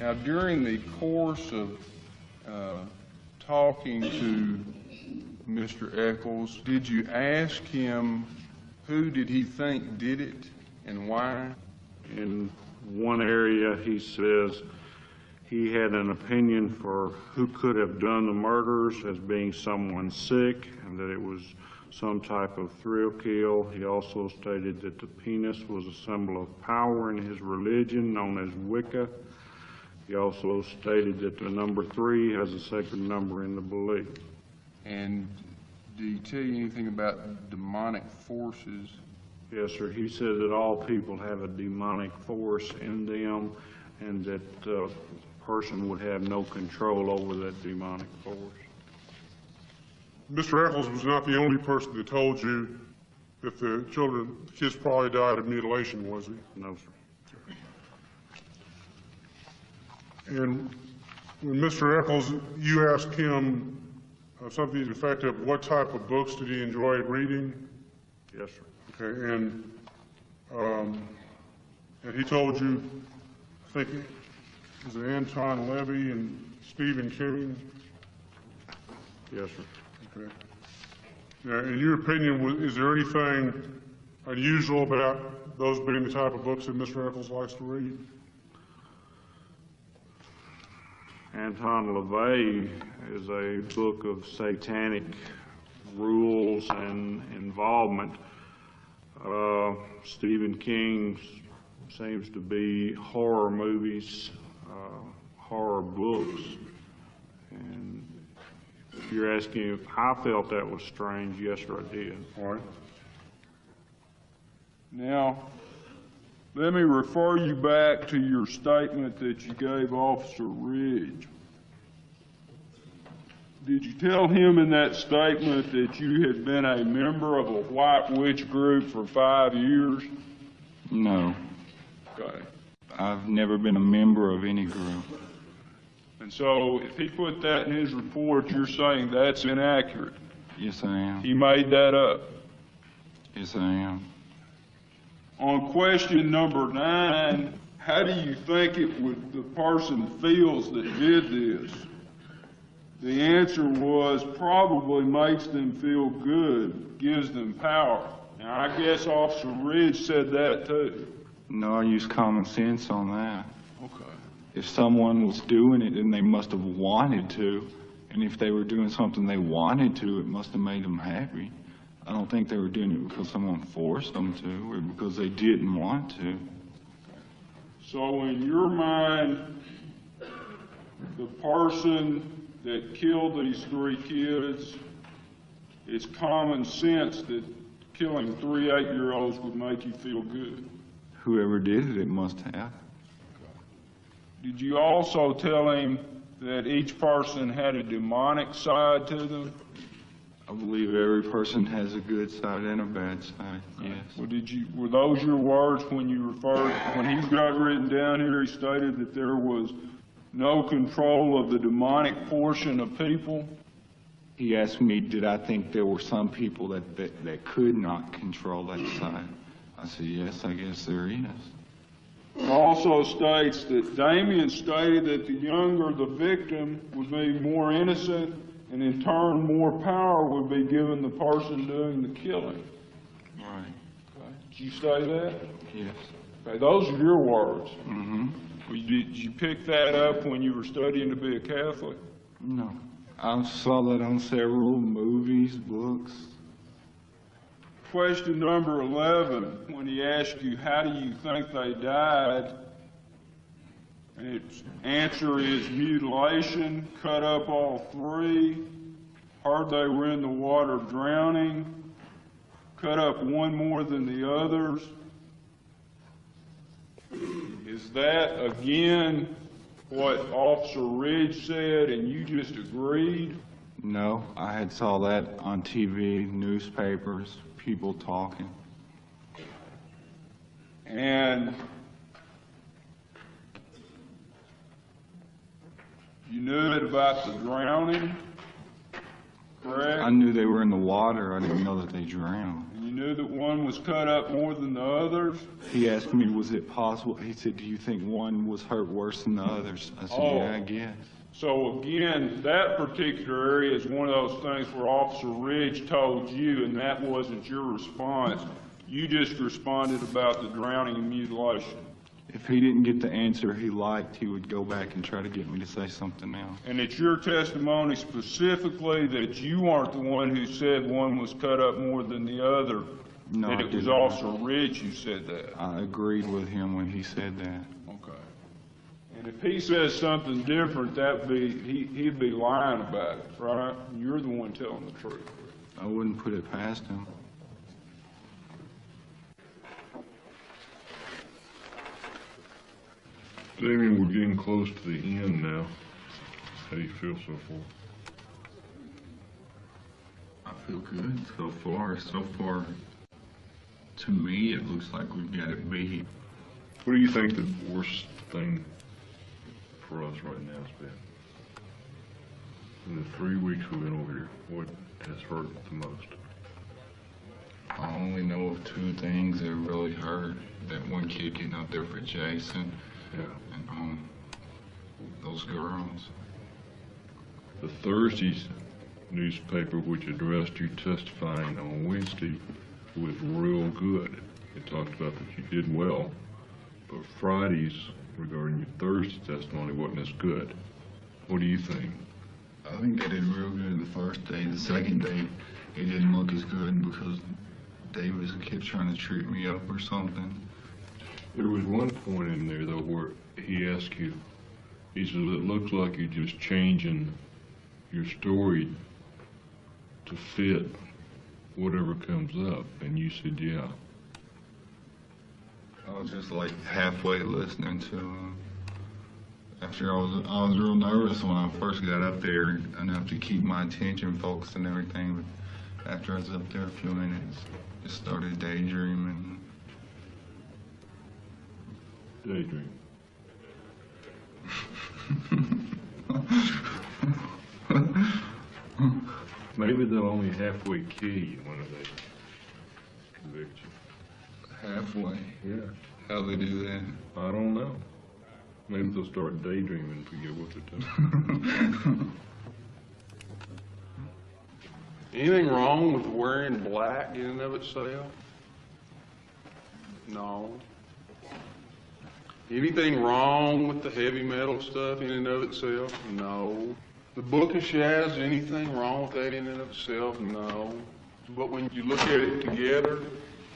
Now, during the course of talking to Mr. Eccles, did you ask him who did he think did it and why? In one area, he says he had an opinion for who could have done the murders as being someone sick, and that it was some type of thrill kill. He also stated that the penis was a symbol of power in his religion, known as Wicca. He also stated that the number 3 has a sacred number in the belief. And did he tell you anything about demonic forces? Yes, sir. He said that all people have a demonic force in them, and that a person would have no control over that demonic force. Mr. Eccles was not the only person that told you that the kids probably died of mutilation, was he? No, sir. And when Mr. Eccles, you asked him something to the effect of what type of books did he enjoy reading? Yes, sir. Okay, and he told you, I think it was Anton Levy and Stephen King? Yes, sir. Okay. Now, in your opinion, is there anything unusual about those being the type of books that Mr. Eccles likes to read? Anton LaVey is a book of satanic rules and involvement. Stephen King seems to be horror movies, horror books. And if you're asking if I felt that was strange, yes, sir, I did. All right. Now, let me refer you back to your statement that you gave Officer Ridge. Did you tell him in that statement that you had been a member of a white witch group for 5 years? No. Okay. I've never been a member of any group. And so if he put that in his report, you're saying that's inaccurate? Yes, I am. He made that up? Yes, I am. On question number 9, how do you think the person feels that did this? The answer was probably makes them feel good, gives them power. Now, I guess Officer Ridge said that too. No, I use common sense on that. Okay. If someone was doing it, then they must have wanted to. And if they were doing something they wanted to, it must have made them happy. I don't think they were doing it because someone forced them to or because they didn't want to. So in your mind, the person that killed these 3 kids, it's common sense that killing 3 8-year-olds would make you feel good. Whoever did it, it must have. Did you also tell him that each person had a demonic side to them? I believe every person has a good side and a bad side, yes. Well, were those your words when you referred, when he's got written down here, he stated that there was no control of the demonic portion of people? He asked me, did I think there were some people that could not control that side? I said, yes, I guess there is. It also states that Damien stated that the younger the victim would be more innocent, and in turn more power would be given the person doing the killing. Right. Okay. Did you say that? Yes. Okay, those are your words. Mm-hmm. Did you pick that up when you were studying to be a Catholic? No. I saw that on several movies, books. Question number 11, when he asked you, how do you think they died? And its answer is mutilation, cut up all 3, heard they were in the water drowning, cut up one more than the others. Is that, again, what Officer Ridge said and you just agreed? No, I had saw that on TV, newspapers, people talking. And you knew it about the drowning, correct? I knew they were in the water. I didn't know that they drowned. And you knew that one was cut up more than the others? He asked me, was it possible? He said, do you think one was hurt worse than the others? I said, yeah, I guess. So again, that particular area is one of those things where Officer Ridge told you, and that wasn't your response. You just responded about the drowning and mutilation. If he didn't get the answer he liked, he would go back and try to get me to say something else. And it's your testimony specifically that you aren't the one who said one was cut up more than the other, No, that I it was didn't. Officer Ridge who said that. I agreed with him when he said that. Okay. And if he says something different, he'd be lying about it, right? You're the one telling the truth. I wouldn't put it past him. Damien, we're getting close to the end now. How do you feel so far? I feel good so far. So far, to me, it looks like we've got it beat. What do you think the worst thing for us right now has been? In the 3 weeks we've been over here, what has hurt the most? I only know of 2 things that really hurt. That one kid getting up there for Jason, and those girls. The Thursday's newspaper, which addressed you testifying on Wednesday, was real good. It talked about that you did well, but Friday's regarding your Thursday testimony wasn't as good. What do you think? I think they did real good the first day. The second day, it didn't look as good because kept trying to trip me up or something. There was one point in there, though, where he asked you, he says, it looks like you're just changing your story to fit whatever comes up. And you said, yeah. I was just like halfway listening to him. After I was real nervous when I first got up there, enough to keep my attention focused and everything. But after I was up there a few minutes, just started daydreaming. Daydream. Maybe they'll only halfway kill you when they convict you. Halfway? Yeah. How they do that? I don't know. Maybe they'll start daydreaming and forget what they're doing. Anything wrong with wearing black in and of itself? No. Anything wrong with the heavy metal stuff in and of itself? No. The Book of Shadows, anything wrong with that in and of itself? No. But when you look at it together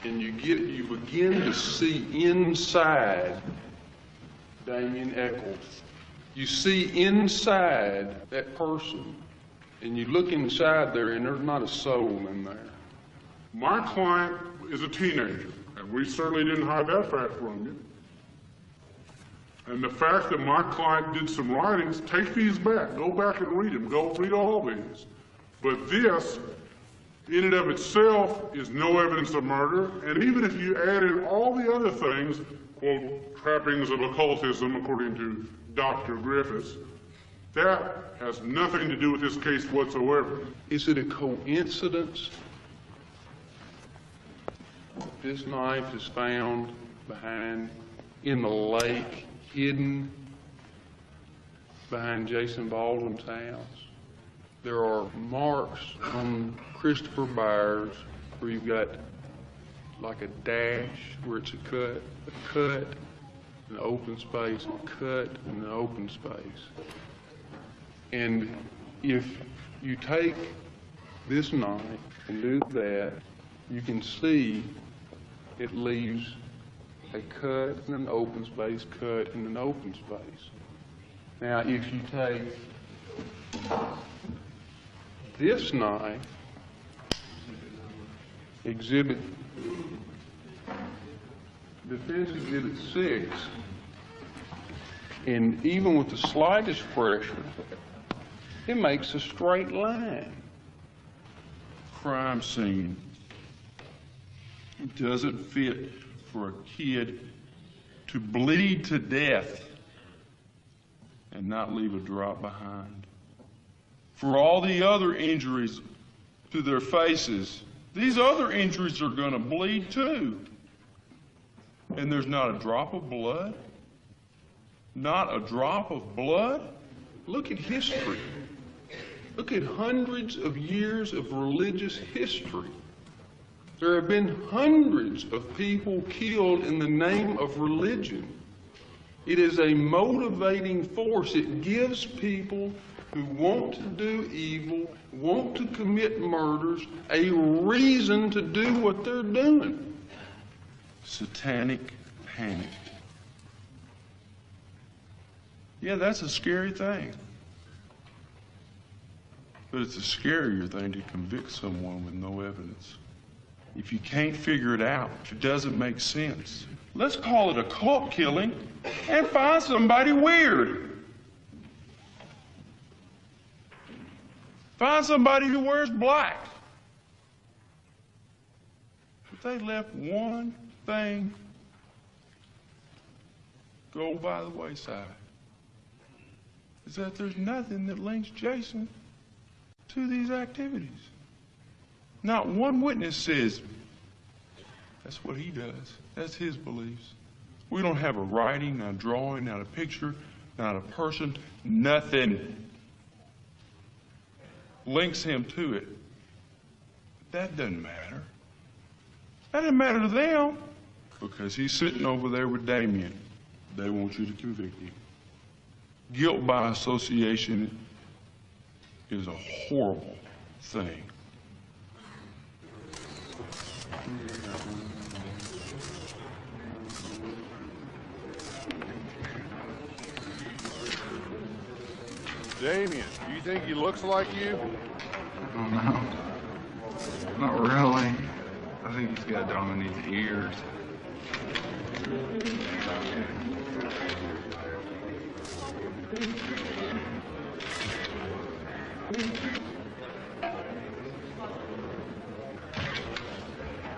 and you begin to see inside Damien Echols. You see inside that person, and you look inside there, and there's not a soul in there. My client is a teenager, and we certainly didn't hide that fact from you. And the fact that my client did some writings, take these back. Go back and read them. Go read all these. But this, in and of itself, is no evidence of murder. And even if you add in all the other things, quote, trappings of occultism, according to Dr. Griffiths, that has nothing to do with this case whatsoever. Is it a coincidence this knife is found in the lake, hidden behind Jason Baldwin's house? There are marks on Christopher Byers where you've got like a dash where it's a cut, an open space, a cut, and an open space. And if you take this knife and do that, you can see it leaves a cut and an open space, cut and an open space. Now, if you take this knife, Defense Exhibit 6, and even with the slightest pressure, it makes a straight line. Crime scene. It doesn't fit for a kid to bleed to death and not leave a drop behind. For all the other injuries to their faces, these other injuries are going to bleed too. And there's not a drop of blood? Not a drop of blood? Look at history. Look at hundreds of years of religious history. There have been hundreds of people killed in the name of religion. It is a motivating force. It gives people who want to do evil, want to commit murders, a reason to do what they're doing. Satanic panic. Yeah, that's a scary thing. But it's a scarier thing to convict someone with no evidence. If you can't figure it out, if it doesn't make sense, let's call it a cult killing and find somebody weird. Find somebody who wears black. If they left one thing go by the wayside, is that there's nothing that links Jason to these activities. Not one witness says that's what he does. That's his beliefs. We don't have a writing, not a drawing, not a picture, not a person, nothing links him to it. That doesn't matter. That doesn't matter to them because he's sitting over there with Damien. They want you to convict him. Guilt by association is a horrible thing. Damien, do you think he looks like you? I don't know. Not really. I think he's got Dominique's ears.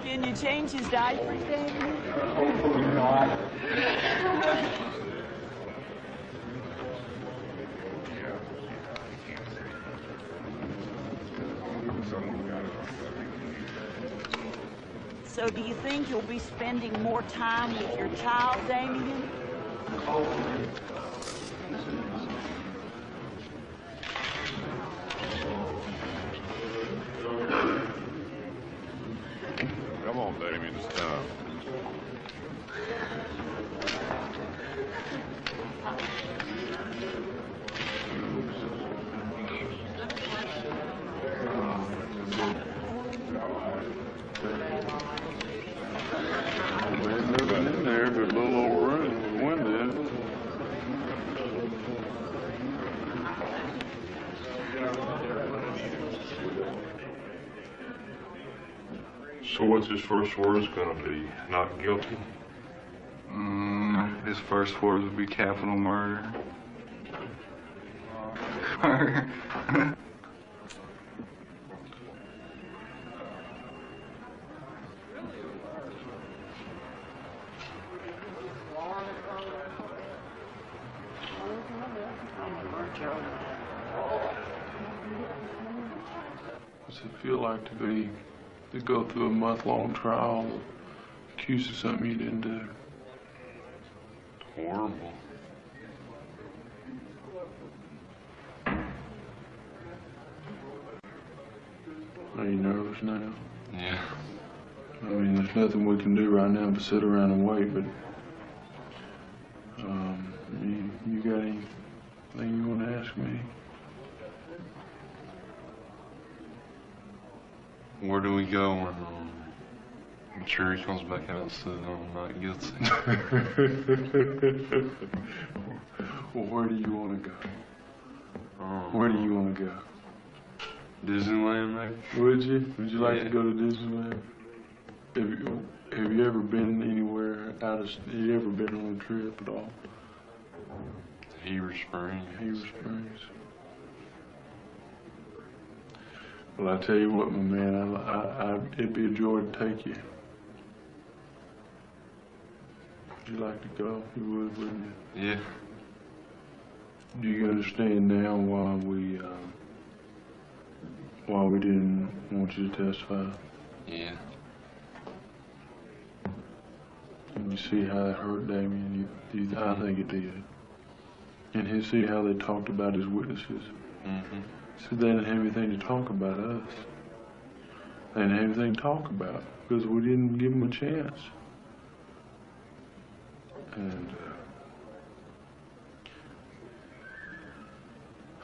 Can you change his diapers, Damien? Hopefully not. So do you think you'll be spending more time with your child, Damien? Come on, Damien, it's time. There's nothing in there but a little old room with a window. So what's his first words gonna be? Not guilty? His first words would be capital murder. What's it feel like to go through a month-long trial accused of something you didn't do? Horrible. Are you nervous now? Yeah. I mean, there's nothing we can do right now but sit around and wait, but you got anything you want to ask me? Where do we go when the jury comes back out and says I'm not guilty? Well, where do you want to go? Where do you want to go? Disneyland, maybe? Would you? Would you like to go to Disneyland? Have you ever been anywhere out of? Have you ever been on a trip at all? Heber Springs. Heber Springs. Well, I tell you what, my man, it'd be a joy to take you. Would you like to go? You would, wouldn't you? Yeah. Do you understand now why we didn't want you to testify? Yeah. And you see how it hurt Damien? I think it did. And you see how they talked about his witnesses? Mm-hmm. So they didn't have anything to talk about us. They didn't have anything to talk about because we didn't give them a chance. And,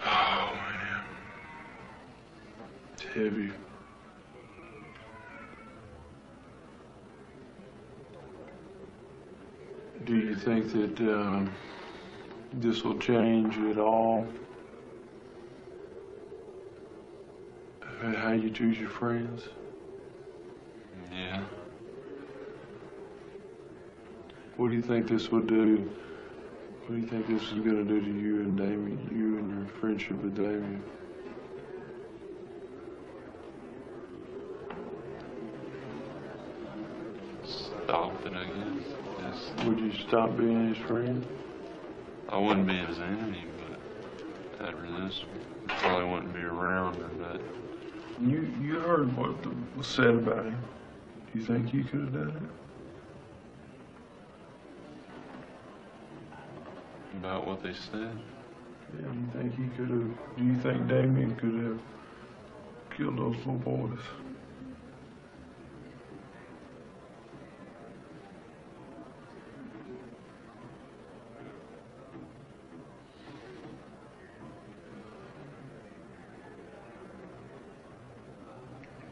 oh man, it's heavy. Do you think that this will change at all? How you choose your friends? Yeah. What do you think this will do? What do you think this is going to do to you and Damien, you and your friendship with Damien? Stop it, I guess. Would you stop being his friend? I wouldn't be his enemy, but after this, probably wouldn't be around her, but You heard what was said about him. Do you think you could have done it? about what they said. Yeah, do you think he could have? Do you think Damien could have killed those little boys?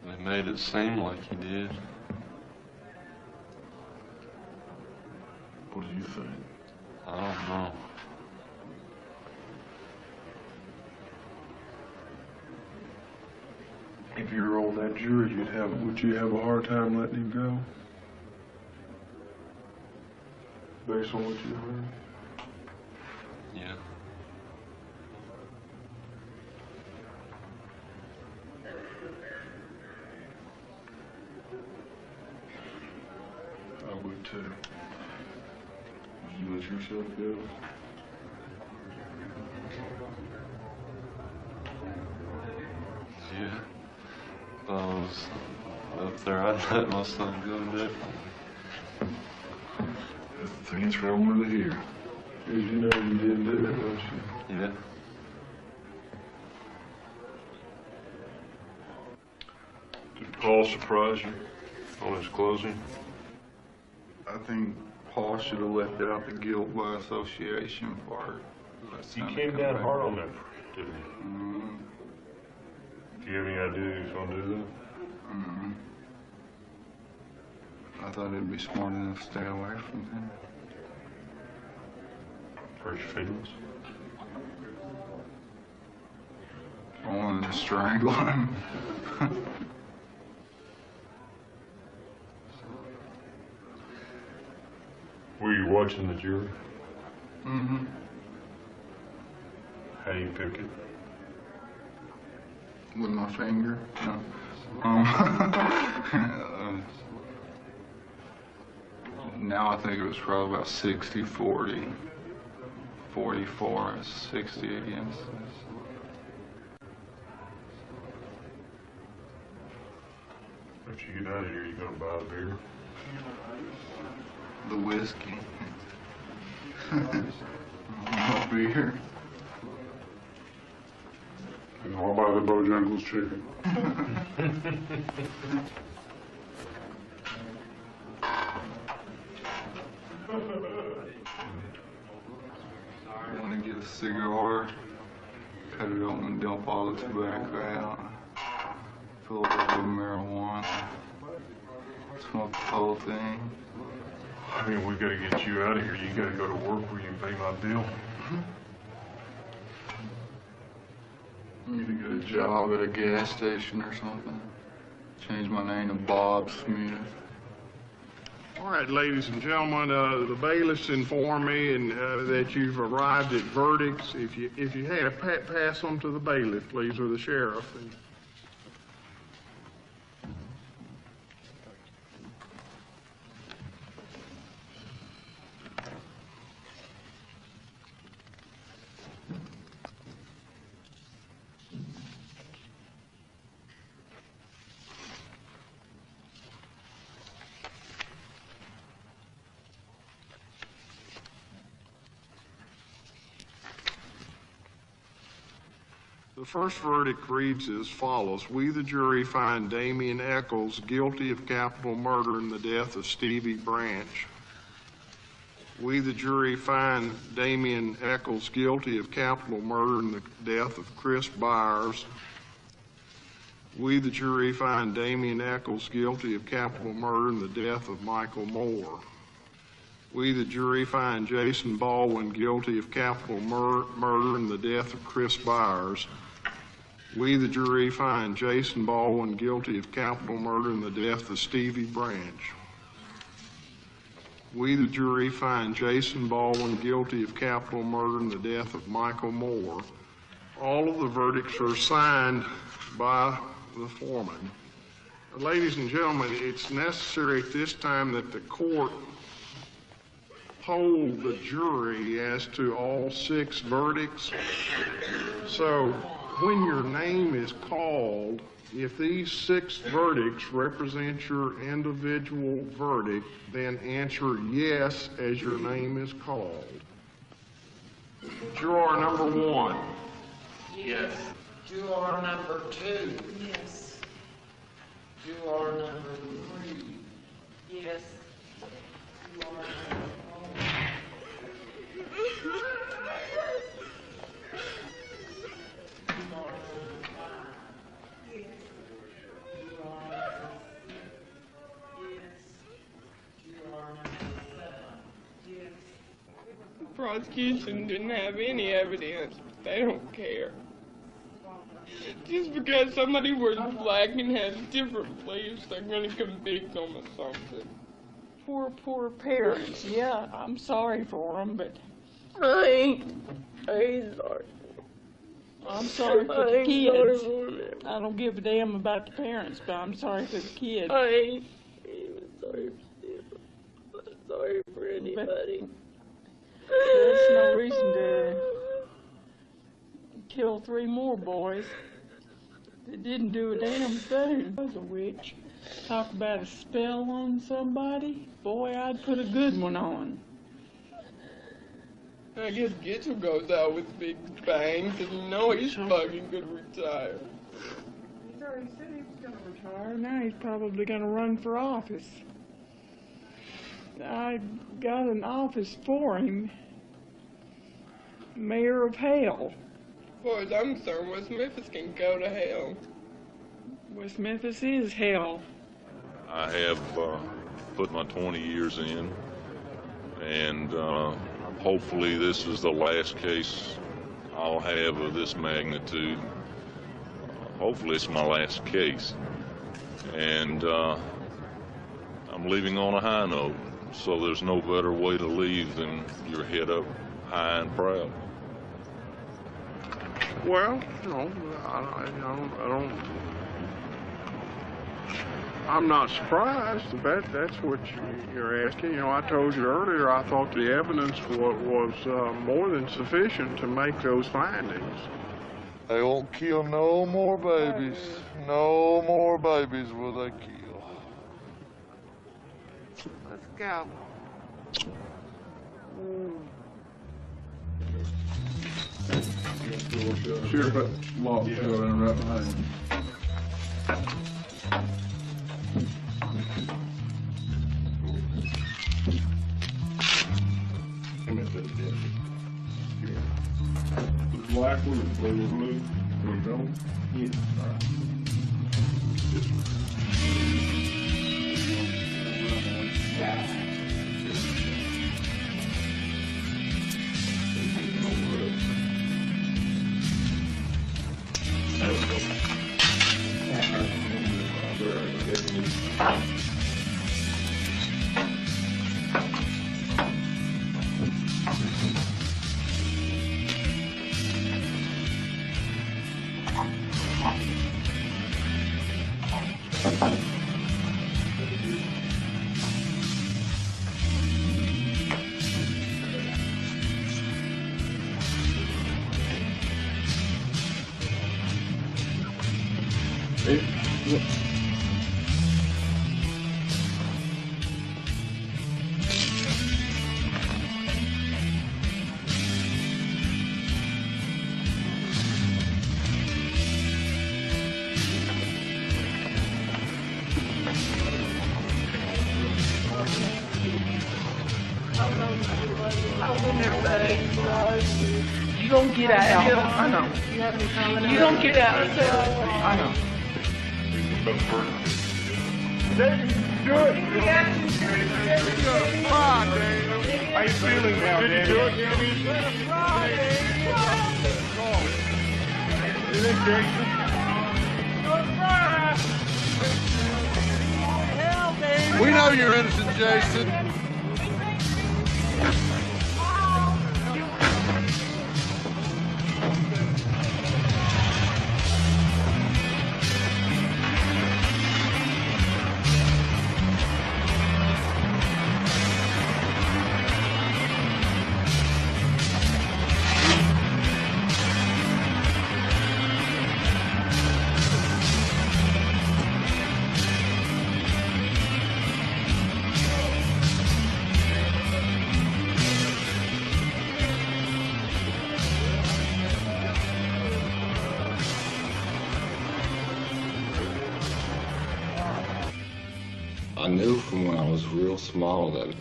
They made it seem like he did. What do you think? I don't know. If you were on that jury, would you have a hard time letting him go? Based on what you heard? Yeah. I would too. Would you let yourself go? Yeah. If I was up there, I'd let my son go definitely. That's what I wanted to hear. Because you know you didn't do it, don't you? Yeah. Did Paul surprise you on his closing? I think Paul should have left out the guilt by association part. He came down hard on that, didn't he? Mm-hmm. Do you have any idea he's going to do that? Mm-hmm. I thought he'd be smart enough to stay away from him. Hurt your feelings? I wanted to strangle him. Were you watching the jury? Mm-hmm. How do you pick it? With my finger? No. Now I think it was probably about 60-40. 44 is 60 against us. If you get out of here, you going to buy a beer? The whiskey. A beer. And what about the Bojangles chicken? I want to get a cigar, cut it open and dump all the tobacco out, fill it up with marijuana, smoke the whole thing. I mean, we got to get you out of here. You got to go to work where you can pay my bill. I need to get a job at a gas station or something. Change my name to Bob Smith. All right, ladies and gentlemen, the bailiffs informed me that you've arrived at verdicts. If you had a pass them to the bailiff, please, or the sheriff. The first verdict reads as follows. We, the jury, find Damian Eccles guilty of capital murder in the death of Stevie Branch. We, the jury, find Damian Eccles guilty of capital murder in the death of Chris Byers. We, the jury, find Damian Eccles guilty of capital murder in the death of Michael Moore. We, the jury, find Jason Baldwin guilty of capital murder in the death of Chris Byers. We, the jury, find Jason Baldwin guilty of capital murder in the death of Stevie Branch. We, the jury, find Jason Baldwin guilty of capital murder in the death of Michael Moore. All of the verdicts are signed by the foreman. Ladies and gentlemen, it's necessary at this time that the court poll the jury as to all 6 verdicts. So when your name is called, if these 6 verdicts represent your individual verdict, then answer yes as your name is called. Juror number 1. Yes. Juror number 2. Yes. Juror number 3. Yes. Juror number 4. The prosecution didn't have any evidence, but they don't care. Just because somebody wears black and has different beliefs, they're going to convict them of something. Poor parents. Yeah, I'm sorry for them, but I ain't sorry. I'm sorry for the kids. I don't give a damn about the parents, but I'm sorry for the kids. I ain't even sorry for them. I'm sorry for anybody. There's no reason to kill 3 more boys. They didn't do a damn thing. I was a witch. Talk about a spell on somebody. Boy, I'd put a good one on. I guess Gitchell goes out with a big bang because you know he's fucking gonna retire. He's already said he was gonna retire. Now he's probably gonna run for office. I got an office for him. Mayor of hell. As far as I'm concerned, West Memphis can go to hell. West Memphis is hell. I have put my 20 years in, and hopefully this is the last case I'll have of this magnitude. Hopefully it's my last case. And I'm leaving on a high note, so there's no better way to leave than your head up high and proud. Well, I'm not surprised. That's what you're asking. You know, I told you earlier I thought the evidence was more than sufficient to make those findings. They won't kill no more babies. No more babies will they kill. Let's go. Sure, but lock children right behind you. The black one, the blue, blue, blue, yeah. All right. You don't get out. I know. You don't get out. I know. Do it. Come on, Dave. How you feeling now, Dave? Do it, You think, Jason? We know you're innocent, Jason. I knew from when I was real small that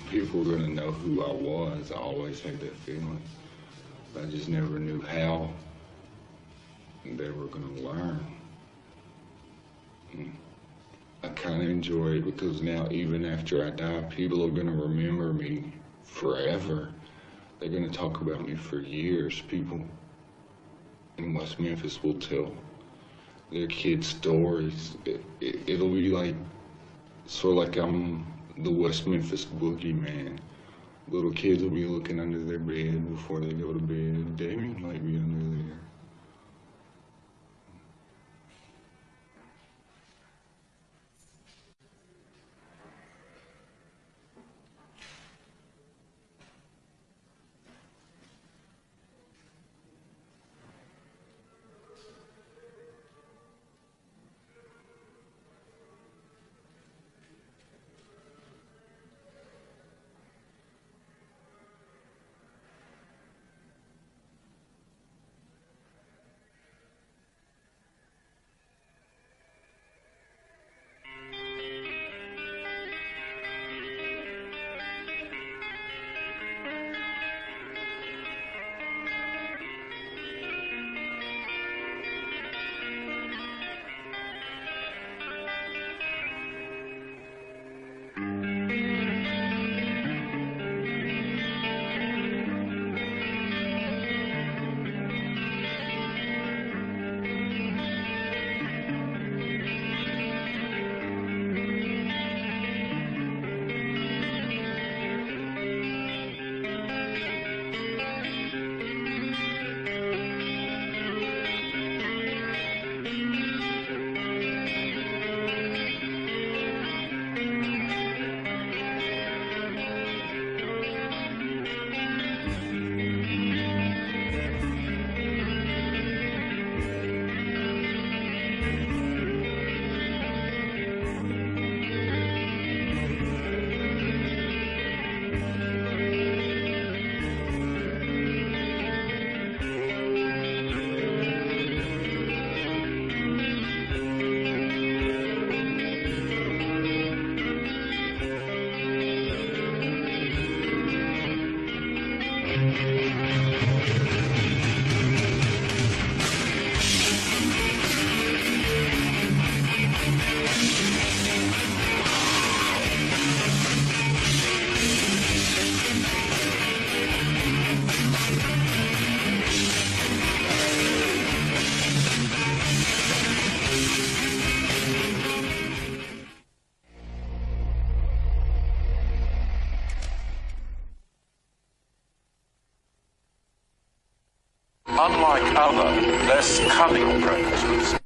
people were going to know who I was. I always had that feeling. I just never knew how they were going to learn. I kind of enjoy it because now, even after I die, people are going to remember me forever. They're going to talk about me for years. People in West Memphis will tell their kids stories. It'll be like, sort of like I'm the West Memphis boogeyman. Little kids will be looking under their bed before they go to bed. Damien might be under there. Unlike other, less cunning predators,